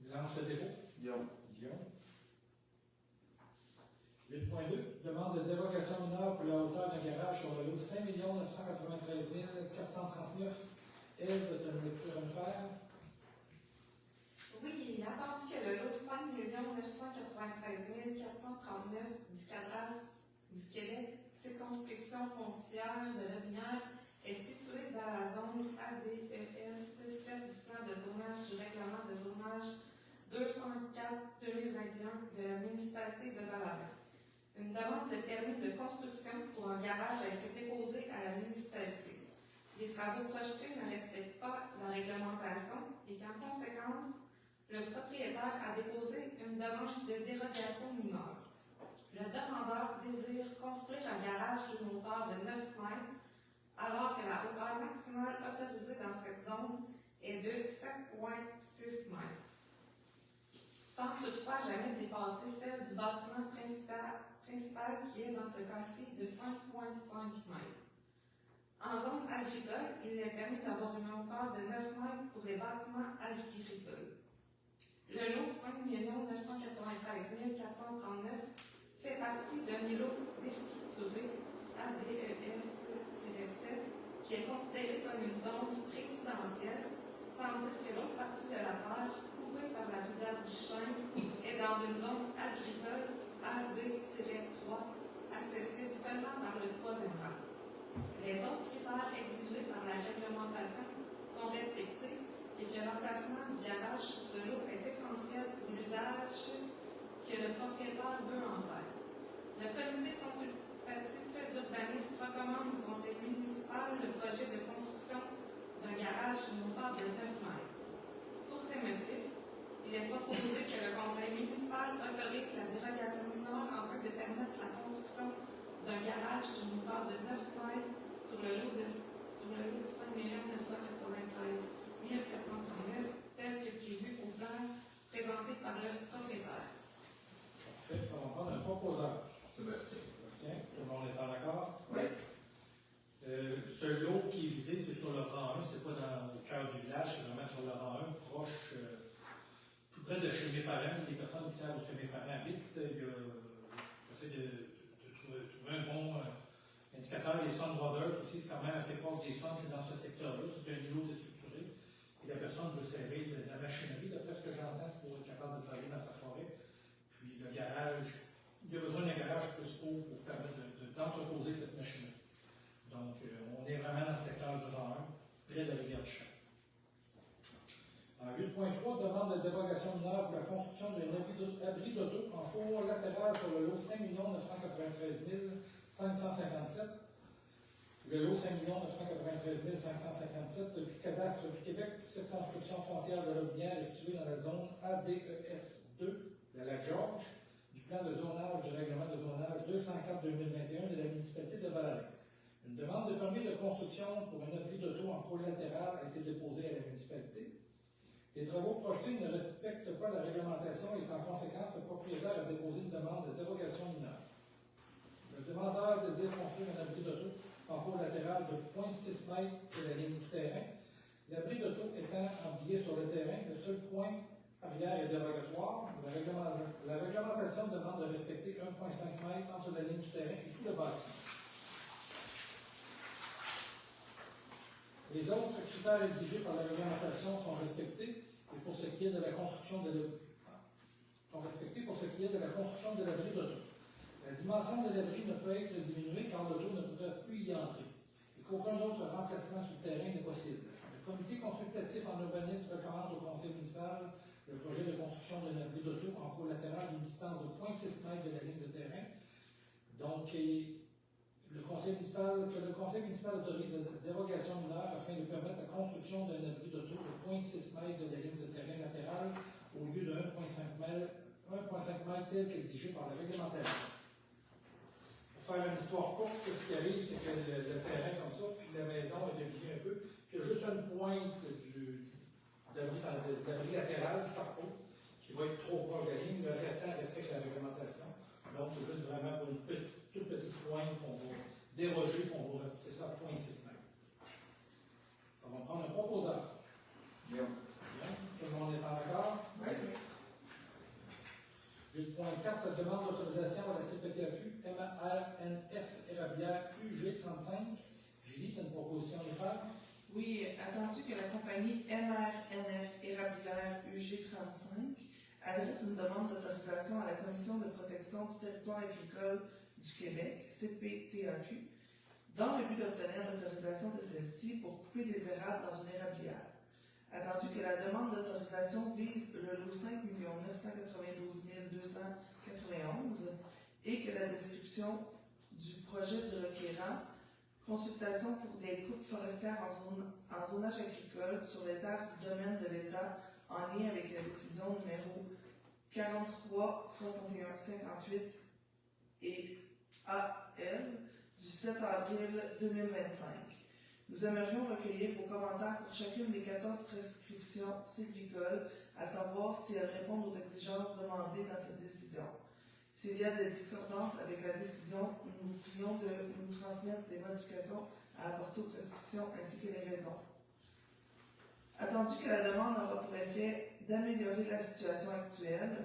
lance le dépôt. Guillaume. Guillaume. 8.2. Demande de dérogation mineure pour la hauteur d'un garage sur le lot 5 993 439. Ève, tu as une lecture à nous faire? Oui, attendu que le lot 5 993 439 du cadastre du Québec, circonscription foncière de Lobinière, est situé dans la zone ADES 7 du plan de zonage du règlement de zonage 204-2021 de la municipalité de Val-Alain. Une demande de permis de construction pour un garage a été déposée à la municipalité. Les travaux projetés ne respectent pas la réglementation et qu'en conséquence, le propriétaire a déposé une demande de dérogation mineure. Le demandeur désire construire un garage d'une hauteur de 9 mètres, alors que la hauteur maximale autorisée dans cette zone est de 7,6 mètres. sans toutefois jamais dépasser celle du bâtiment principal qui est dans ce cas-ci de 5,5 mètres. En zone agricole, il est permis d'avoir une hauteur de 9 mètres pour les bâtiments agricoles. Le lot 5 993 439 fait partie d'un îlot déstructuré ADES-7 qui est considéré comme une zone résidentielle, tandis que l'autre partie de la terre, coupée par la rivière du Chêne, est dans une zone agricole AD-3, accessible seulement par le troisième rang. Les autres critères exigés par la réglementation sont respectés et que l'emplacement du garage sur ce lot est essentiel pour l'usage que le propriétaire veut en faire. Le comité consultatif d'urbanisme recommande au conseil municipal le projet de construction d'un garage d'une hauteur de 9 mètres. Pour ces motifs, il est proposé que le conseil municipal autorise la dérogation mineure afin de permettre la construction d'un garage d'une hauteur de 9 mètres sur le lot de 5 993 439 tel que prévu au plan présenté par le propriétaire. Parfait, ça va prendre un proposeur. Sébastien. Sébastien, tout le monde est en accord? Oui. Ce lot qui est visé, c'est sur le rang 1, c'est pas au cœur du village, c'est vraiment sur le rang 1, proche, tout près de chez mes parents. Les personnes qui savent où mes parents habitent, j'essaie de trouver un bon indicateur. Les Sun Brothers aussi, c'est quand même assez proche des Sun, c'est dans ce secteur-là, c'est un îlot déstructuré. Et la personne veut servir de la machinerie, d'après ce que j'entends, pour être capable de travailler dans sa forêt. Puis le garage, il y a besoin d'un garage plus haut pour permettre d'entreposer cette machinerie. Donc, on est vraiment dans le secteur du rang 1, près de la rivière du Champ. En 8.3, demande de dérogation mineure pour la construction d'un abri d'auto en cours latéral sur le lot 5 993 557. Le lot 5 993 557 du cadastre du Québec, circonscription foncière de Lotbinière, est située dans la zone ADES 2 de la Georges, du plan de zonage du règlement de zonage 204-2021 de la municipalité de Val-Alain. Une demande de permis de construction pour un abri d'auto en cours latéral a été déposée à la municipalité. Les travaux projetés ne respectent pas la réglementation et en conséquence, le propriétaire a déposé une demande de dérogation mineure. Le demandeur désire construire un abri d'auto en cours latéral de 0,6 m de la ligne du terrain. L'abri d'auto étant embillé sur le terrain, le seul point arrière est dérogatoire. La réglementation demande de respecter 1,5 m entre la ligne du terrain et tout le bâtiment. Les autres critères exigés par la réglementation sont respectés et pour ce qui est de la construction de l'abri d'auto. La dimension de l'abri ne peut être diminuée car l'auto ne pourrait plus y entrer et qu'aucun autre remplacement sur le terrain n'est possible. Le comité consultatif en urbanisme recommande au conseil municipal le projet de construction d'un abri d'auto en cours latéral d'une distance de 0,6 m de la ligne de terrain. Donc, le conseil municipal autorise la dérogation mineure afin de permettre la construction d'un abri d'auto de 0,6 m de la ligne de terrain latérale au lieu de 1,5 m tel qu'exigé par la réglementation. Pour faire une histoire courte, ce qui arrive, c'est que le terrain comme ça, puis la maison est dépliée un peu, puis il y a juste une pointe d'abri latéral du parcours qui va être trop proche de la ligne, le restant respecte la réglementation. Donc, c'est juste vraiment pour une toute petite pointe qu'on va déroger, qu'on va rapetisser ça à 0,6 m. Ça va prendre un proposeur. Bien. Bien. Tout le monde est en accord? Oui. 8.4, demande d'autorisation à la CPTAQ MRNF Érablière UG35. Julie, tu as une proposition à faire? Oui, attendu que la compagnie MRNF Érablière UG35 adresse une demande d'autorisation à la Commission de protection du territoire agricole du Québec, CPTAQ, dans le but d'obtenir l'autorisation de celle-ci pour couper des érables dans une érablière. Attendu que la demande d'autorisation vise le lot 5 992 291 et que la description du projet du requérant, consultation pour des coupes forestières en zonage agricole sur les terres du domaine de l'État en lien avec la décision numéro 43 61 58 et AL du 7 avril 2025. Nous aimerions recueillir vos commentaires pour chacune des 14 prescriptions sylvicoles à savoir si elles répondent aux exigences demandées dans cette décision. S'il y a des discordances avec la décision, nous vous prions de nous transmettre des modifications à apporter aux prescriptions ainsi que les raisons. Attendu que la demande aura pour effet d'améliorer la situation actuelle,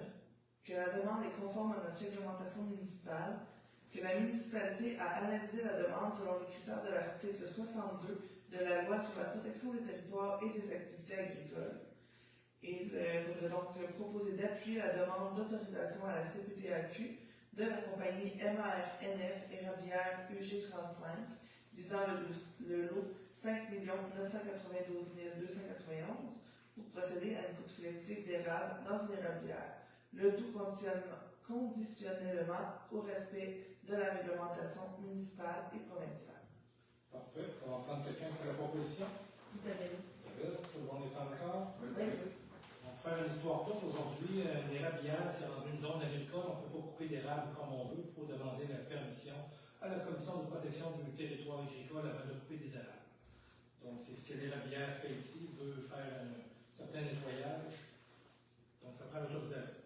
que la demande est conforme à notre réglementation municipale, que la municipalité a analysé la demande selon les critères de l'article 62 de la loi sur la protection des territoires et des activités agricoles. Il faudrait donc proposer d'appuyer la demande d'autorisation à la CPTAQ de la compagnie MARNF Érablière UG35 visant le lot 5 992 291 pour procéder à une coupe sélective d'érable dans une érablière. Le tout conditionnellement au respect de la réglementation municipale et provinciale. Parfait. Ça va prendre quelqu'un qui fait la proposition. Isabelle. Isabelle, tout le monde est en accord? Oui. On va faire une histoire courte. Aujourd'hui, une érablière, c'est rendu une zone agricole. On ne peut pas couper d'érable comme on veut. Il faut demander la permission à la Commission de protection du territoire agricole avant de couper des érables. Donc, c'est ce que l'érablière fait ici. Il veut faire un certain nettoyage. Donc, ça prend l'autorisation.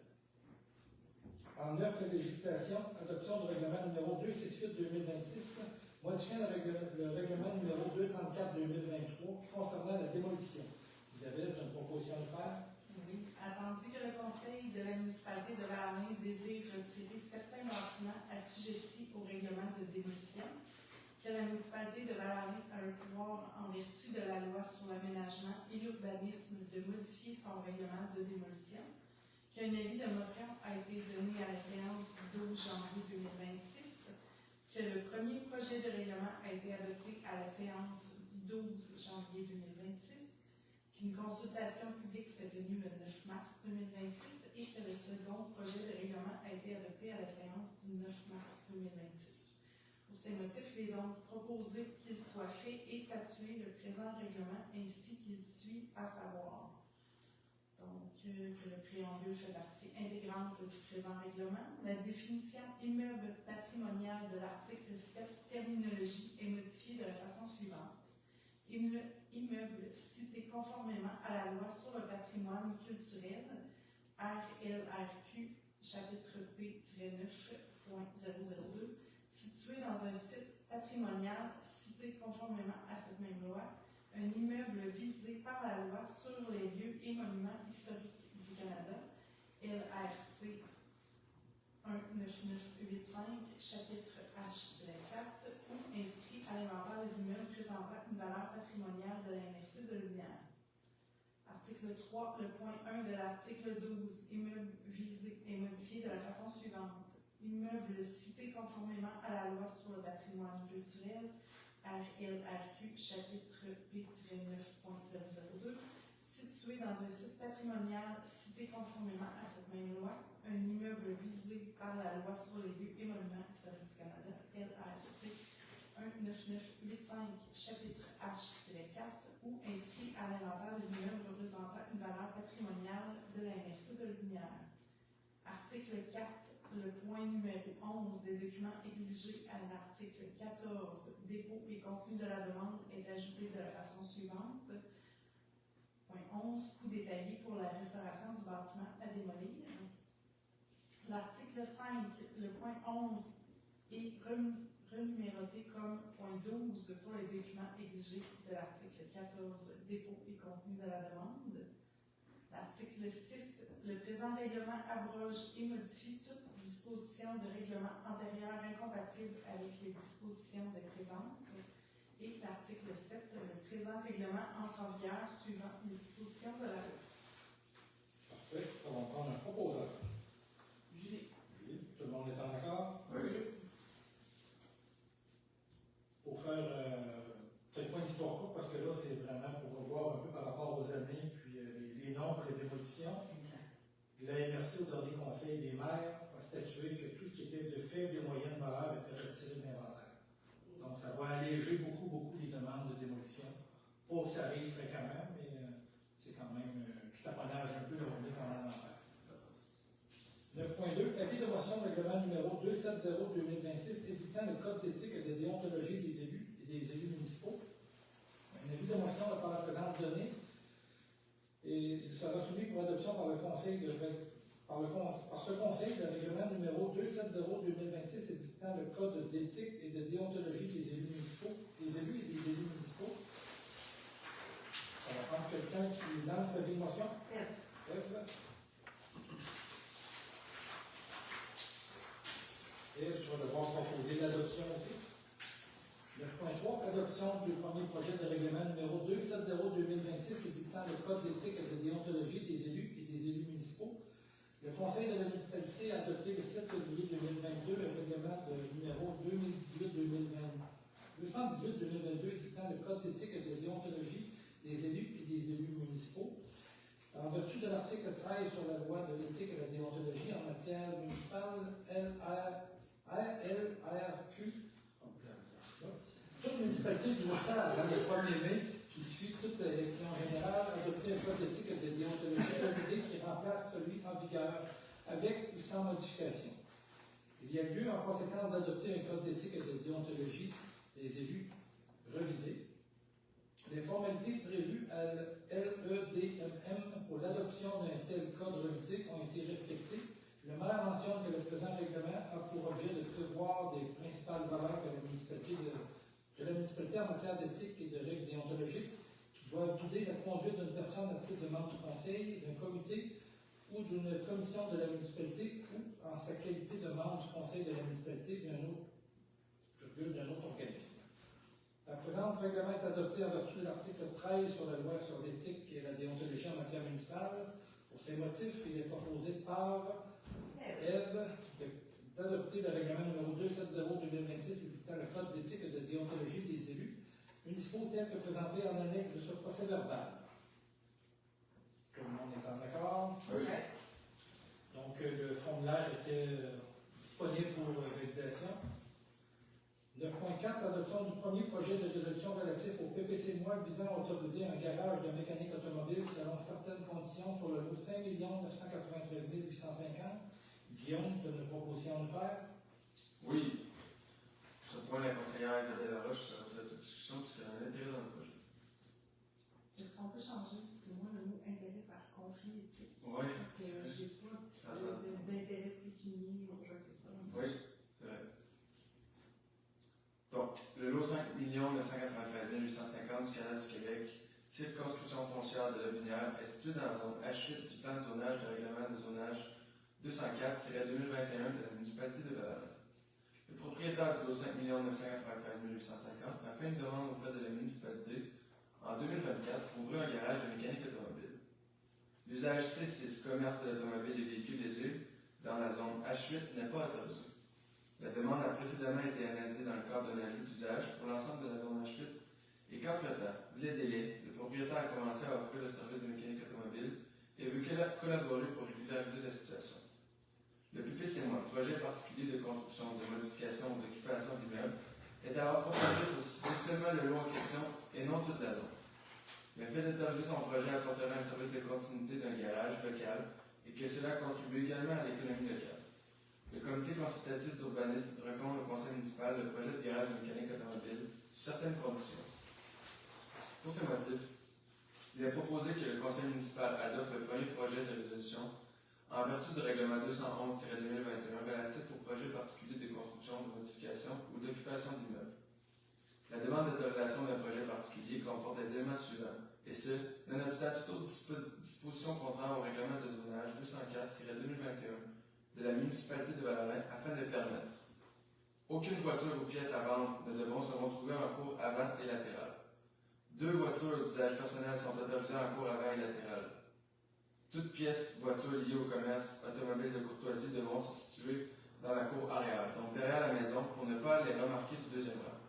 En 9, législation, adoption du règlement numéro 268-2026, modifiant le règlement numéro 234-2023 concernant la démolition. Isabelle, tu as une proposition de faire? Oui. Attendu que le conseil de la municipalité de Valandin désire retirer certains bâtiments assujettis au règlement de démolition, que la municipalité de Valandin a le pouvoir, en vertu de la loi sur l'aménagement et l'urbanisme, de modifier son règlement de démolition, qu'un avis de motion a été donné à la séance du 12 janvier 2026, que le premier projet de règlement a été adopté à la séance du 12 janvier 2026, qu'une consultation publique s'est tenue le 9 mars 2026 et que le second projet de règlement a été adopté à la séance du 9 mars 2026. Pour ces motifs, il est donc proposé qu'il soit fait et statué le présent règlement ainsi qu'il suit, à savoir que le préambule fait partie intégrante du présent règlement. La définition immeuble patrimonial de l'article 7, terminologie, est modifiée de la façon suivante. Immeuble cité conformément à la loi sur le patrimoine culturel, RLRQ, chapitre P-9.002, situé dans un site patrimonial cité conformément à cette même loi, un immeuble visé par la loi sur les lieux et monuments historiques du Canada, LRC 19985, chapitre H-4, ou inscrit à l'inventaire des immeubles présentant une valeur patrimoniale de la MRC de Lumière. Article 3, le point 1 de l'article 12, immeuble visé est modifié de la façon suivante. Immeuble cité conformément à la loi sur le patrimoine culturel, RLRQ, chapitre P-9.002, situé dans un site patrimonial cité conformément à cette même loi, un immeuble visé par la loi sur les lieux et monuments historiques du Canada, LRC 19985, chapitre H-4, ou inscrit à l'inventaire des immeubles représentant une valeur patrimoniale de la MRC de Lumière. Article 4. Le point numéro 11 des documents exigés à l'article 14, dépôt et contenu de la demande, est ajouté de la façon suivante. Point 11, coût détaillé pour la restauration du bâtiment à démolir. L'article 5, le point 11 est renuméroté comme point 12 pour les documents exigés de l'article 14, dépôt et contenu de la demande. L'article 6, le présent règlement abroge et modifie toute disposition de règlement antérieure incompatible avec les dispositions de présente. Et l'article 7, le présent règlement entre en vigueur suivant les dispositions de la loi. Parfait. On va prendre un proposeur. Julie. Julie, tout le monde est en accord? Oui. Pour faire peut-être pas une histoire courte, parce que là, c'est vraiment pour revoir un peu par rapport aux années, puis les nombres et les démolitions. La MRC, au dernier conseil des maires, a statué que tout ce qui était de faible et moyenne valeur était retiré de l'inventaire. Donc, ça va alléger beaucoup les demandes de démolition. Pas que ça arrive fréquemment, mais c'est quand même un petit taponnage un peu de journée qu'on a à faire. 9.2. Avis de motion de règlement numéro 270-2026 édictant le code d'éthique et de déontologie des élus et des élus municipaux. Un avis de motion par la présente donnée et il sera soumis pour adoption par le Conseil par ce Conseil le règlement numéro 270-2026 édictant le code d'éthique et de déontologie des élus municipaux, des élus et des élus municipaux. Ça va prendre quelqu'un qui lance sa motion. Ève. Et je vais devoir proposer l'adoption aussi. 9.3. Adoption du premier projet de règlement numéro 270-2026 édictant le code d'éthique et de déontologie des élus et des élus municipaux. Le Conseil de la municipalité a adopté le 7 février 2022 le règlement numéro 218-2022 édictant le code d'éthique et de déontologie des élus et des élus municipaux. En vertu de l'article 13 sur la loi de l'éthique et de la déontologie en matière municipale LRQ, toute municipalité doit faire dans le 1er mai qui suit toute élection générale adopter un code d'éthique et de déontologie révisé qui remplace celui en vigueur avec ou sans modification. Il y a lieu en conséquence d'adopter un code d'éthique et de déontologie des élus révisé. Les formalités prévues à l'LEDMM pour l'adoption d'un tel code révisé ont été respectées. Le maire mentionne que le présent règlement a pour objet de prévoir des principales valeurs que la municipalité en matière d'éthique et de règles déontologiques qui doivent guider la conduite d'une personne à titre de membre du conseil, d'un comité ou d'une commission de la municipalité ou en sa qualité de membre du conseil de la municipalité d'un autre organisme. La présente règlement est adopté en vertu de l'article 13 sur la loi sur l'éthique et la déontologie en matière municipale. Pour ces motifs, il est proposé par Ève d'adopter le règlement numéro 270-2026 édictant le code d'éthique et de déontologie des élus municipaux tel que présenté en annexe de ce procès-verbal. Tout le monde est en accord? Oui. Donc, le formulaire était disponible pour validation. 9.4. Adoption du premier projet de résolution relatif au PPC MOAC visant à autoriser un garage de mécanique automobile selon certaines conditions sur le lot 5 993 850. Guillaume, tu as une proposition de faire? Oui. Sur ce point, la conseillère Isabelle Laroche sera de cette discussion puisqu'elle a un intérêt dans le projet. Est-ce qu'on peut changer, excusez-moi, le mot intérêt par conflit éthique? Oui. Parce que j'ai pas d'intérêt pécunier ou quoi que ce soit. Oui, c'est vrai. Donc, le lot 5 993 850 du Canal du Québec, circonscription foncière de Lobinière, est situé dans la zone H8 du plan de zonage de règlement de zonage 204-2021 de la municipalité de Val-Alain. Le propriétaire du lot 5 993 850 a fait une demande auprès de la municipalité en 2024 pour ouvrir un garage de mécanique automobile. L'usage C6, commerce de l'automobile et véhicules légers, dans la zone H8 n'est pas autorisé. La demande a précédemment été analysée dans le cadre d'un ajout d'usage pour l'ensemble de la zone H8 et qu'entre-temps, vu les délais, le propriétaire a commencé à offrir le service de mécanique automobile et veut collaborer pour régulariser la situation. Le PPC-MOAC, projet particulier de construction, de modification ou d'occupation d'immeuble, est alors proposé pour citer seulement le lot en question et non toute la zone. Le fait d'autoriser son projet apporterait un service de continuité d'un garage local et que cela contribue également à l'économie locale. Le comité consultatif d'urbanisme recommande au conseil municipal le projet de garage de mécanique automobile sous certaines conditions. Pour ces motifs, il est proposé que le conseil municipal adopte le premier projet de résolution en vertu du règlement 211-2021 relatif au projet particulier de construction, de modification ou d'occupation d'immeubles. La demande d'autorisation d'un projet particulier comporte les éléments suivants, et ce, nonobstant toute autre disposition contraire au règlement de zonage 204-2021 de la municipalité de Val-Alain afin de permettre aucune voiture ou pièce à vendre ne devront se retrouver en cours avant et latéral. 2 voitures d'usage personnel sont autorisées en cours avant et latéral. Toutes pièces, voitures liées au commerce automobile de courtoisie devront se situer dans la cour arrière, donc derrière la maison, pour ne pas les remarquer du deuxième rang.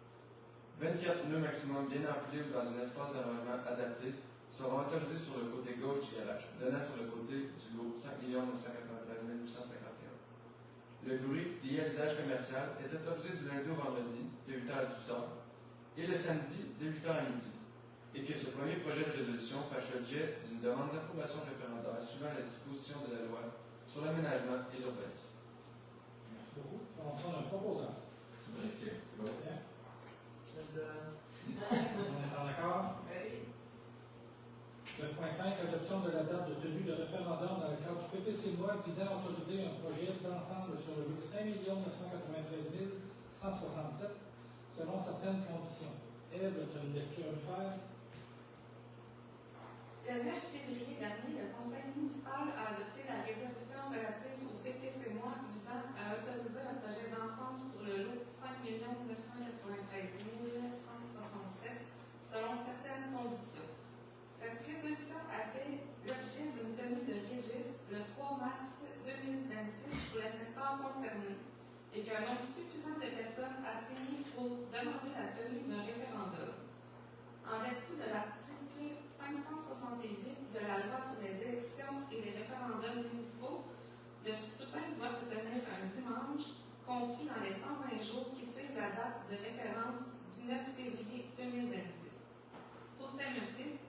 24 nœuds maximum bien empilés ou dans un espace d'environnement adapté seront autorisés sur le côté gauche du garage, donnant sur le côté du lot 5 993 851. Le bruit lié à l'usage commercial est autorisé du lundi au vendredi de 8h à 18h et le samedi de 8h à midi, et que ce premier projet de résolution fasse l'objet d'une demande d'approbation référendaire suivant la disposition de la loi sur l'aménagement et l'urbanisme. Merci beaucoup. Ça va prendre un proposant. Sébastien. Sébastien. On est en accord? Oui. 9.5, adoption de la date de tenue de référendum dans le cadre du PPC-MOI visant à autoriser un projet d'ensemble sur le lot 5 993 167 selon certaines conditions. Ève, tu as une lecture à nous faire? Le 9 février dernier, le Conseil municipal a adopté la résolution relative au PPC-MOI visant à autoriser un projet d'ensemble sur le lot 5 993 167 selon certaines conditions. Cette résolution a fait l'objet d'une tenue de registre le 3 mars 2026 pour le secteur concerné et qu'un nombre suffisant de personnes a signé pour demander la tenue d'un référendum. En vertu de l'article 568 de la loi sur les élections et les référendums municipaux, le scrutin doit se tenir un dimanche, compris dans les 120 jours qui suivent la date de référence du 9 février 2026. Pour ces motifs,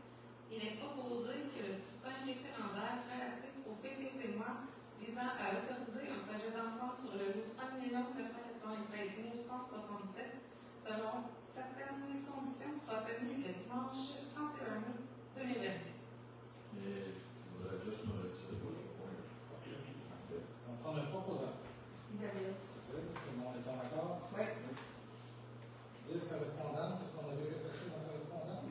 il est proposé que le scrutin référendaire relatif au PPC-MOI visant à autoriser un projet d'ensemble sur le lot 5 993 167 selon certaines conditions soit tenu le dimanche 31 mai 2026. Et je voudrais juste me retirer de ce point. On va prendre un proposant. Isabelle. Tout le monde est en accord? Oui. 10 correspondantes, est-ce qu'on avait quelque chose en correspondance?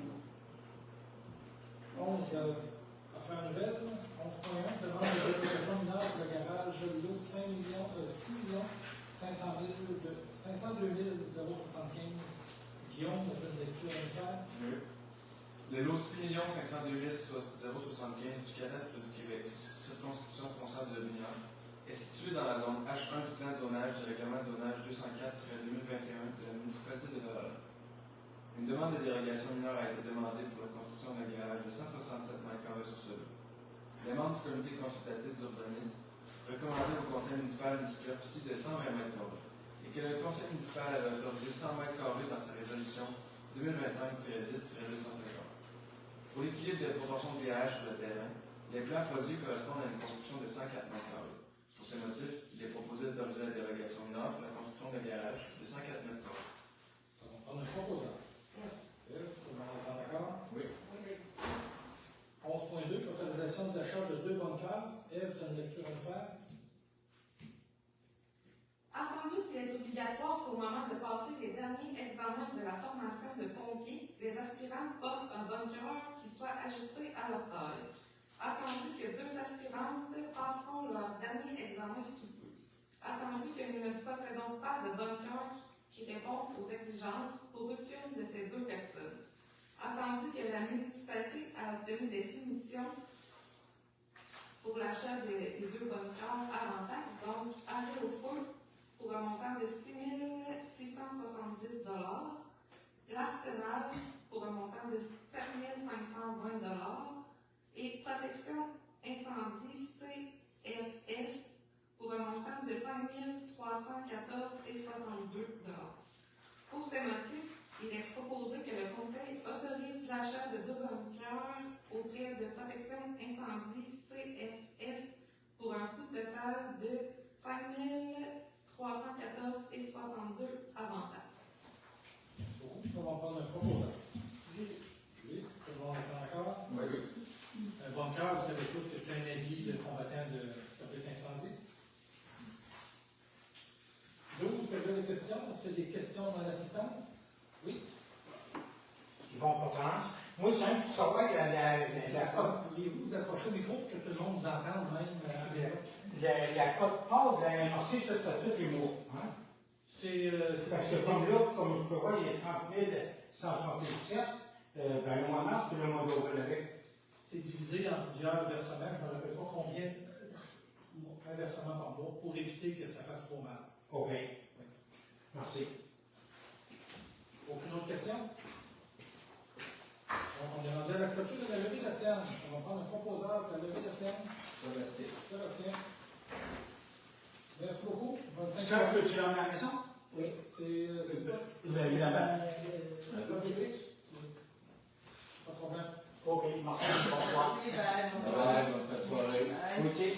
11 affaires nouvelles. 11.1, demande de délégation mineure pour le garage lot 6 502 075. Guillaume, tu as une lecture à nous faire? Oui. Le lot 6 502 075 du cadastre du Québec, circonscription foncière de Binière, est situé dans la zone H1 du plan de zonage du règlement de zonage 204-2021 de la municipalité de Laval. Une demande de dérogation mineure a été demandée pour la construction d'un garage de 167 m² sur ce lot. Les membres du comité consultatif d'urbanisme recommandaient au conseil municipal une superficie de 120 m² et que le conseil municipal avait autorisé 100 m² dans sa résolution 2025-10-250. Pour l'équilibre des proportions de garage sur le terrain, les plans produits correspondent à une construction de 104 m². Pour ce motif, il est proposé d'autoriser la dérogation mineure pour la construction d'un garage de 104 m². Ça va prendre un proposant. Tout le monde est en accord? Oui. 11.2, autorisation d'achat de 2 bunkers. Ève, tu as une lecture à nous faire? Attendu qu'il est obligatoire qu'au moment de passer les derniers examens de la formation de pompiers, les aspirants portent un bunker qui soit ajusté à leur taille. Attendu que 2 aspirantes passeront leur dernier examen sous peu. Attendu que nous ne possédons pas de bunker qui répond aux exigences pour aucune de ces 2 personnes. Attendu que la municipalité a obtenu des soumissions pour l'achat des 2 bunkers avant taxe, donc arrêt au feu pour un montant de 6 670 $, l'arsenal pour un montant de 7 520 $ et protection incendie CFS pour un montant de 5 314,62 $. Pour ces motifs, il est proposé que le Conseil autorise l'achat de 2 bunkers auprès de protection incendie CFS pour un coût total de 5 314,62 $ avant taxe. Merci beaucoup. Ça va prendre un proposant. Julie, tout le monde est en accord? Oui. Un bunker, vous savez tous que c'est un habit de combattant de service incendie. 12, période de questions. Est-ce qu'il y a des questions dans l'assistance? Oui? Yvon Potence. Moi, j'aime savoir la cote. Pourriez-vous vous approcher au micro pour que tout le monde vous entende même à la maison? La cote part de la MRC, ça fait tous les mois. Hein? C'est Parce que comme là, comme je peux voir, il y a 30 177. Ben, le mois de mars, puis le mois d'avril avec. c'est divisé en plusieurs versements. Je ne me rappelle pas combien. Un versement par mois pour éviter que ça fasse trop mal. OK. Oui. Merci. Aucune autre question? Donc, on est rendu à la clôture de la levée de la séance. On va prendre un proposeur pour la levée de la séance. Sébastien. Merci beaucoup. Bonne fin de Ça, soirée. peux-tu l'emmener à la maison? Oui, c'est pas. Il là-bas. Pas de problème. OK, merci. Bonsoir. Bonsoir. Bonne fin de soirée. Vous aussi.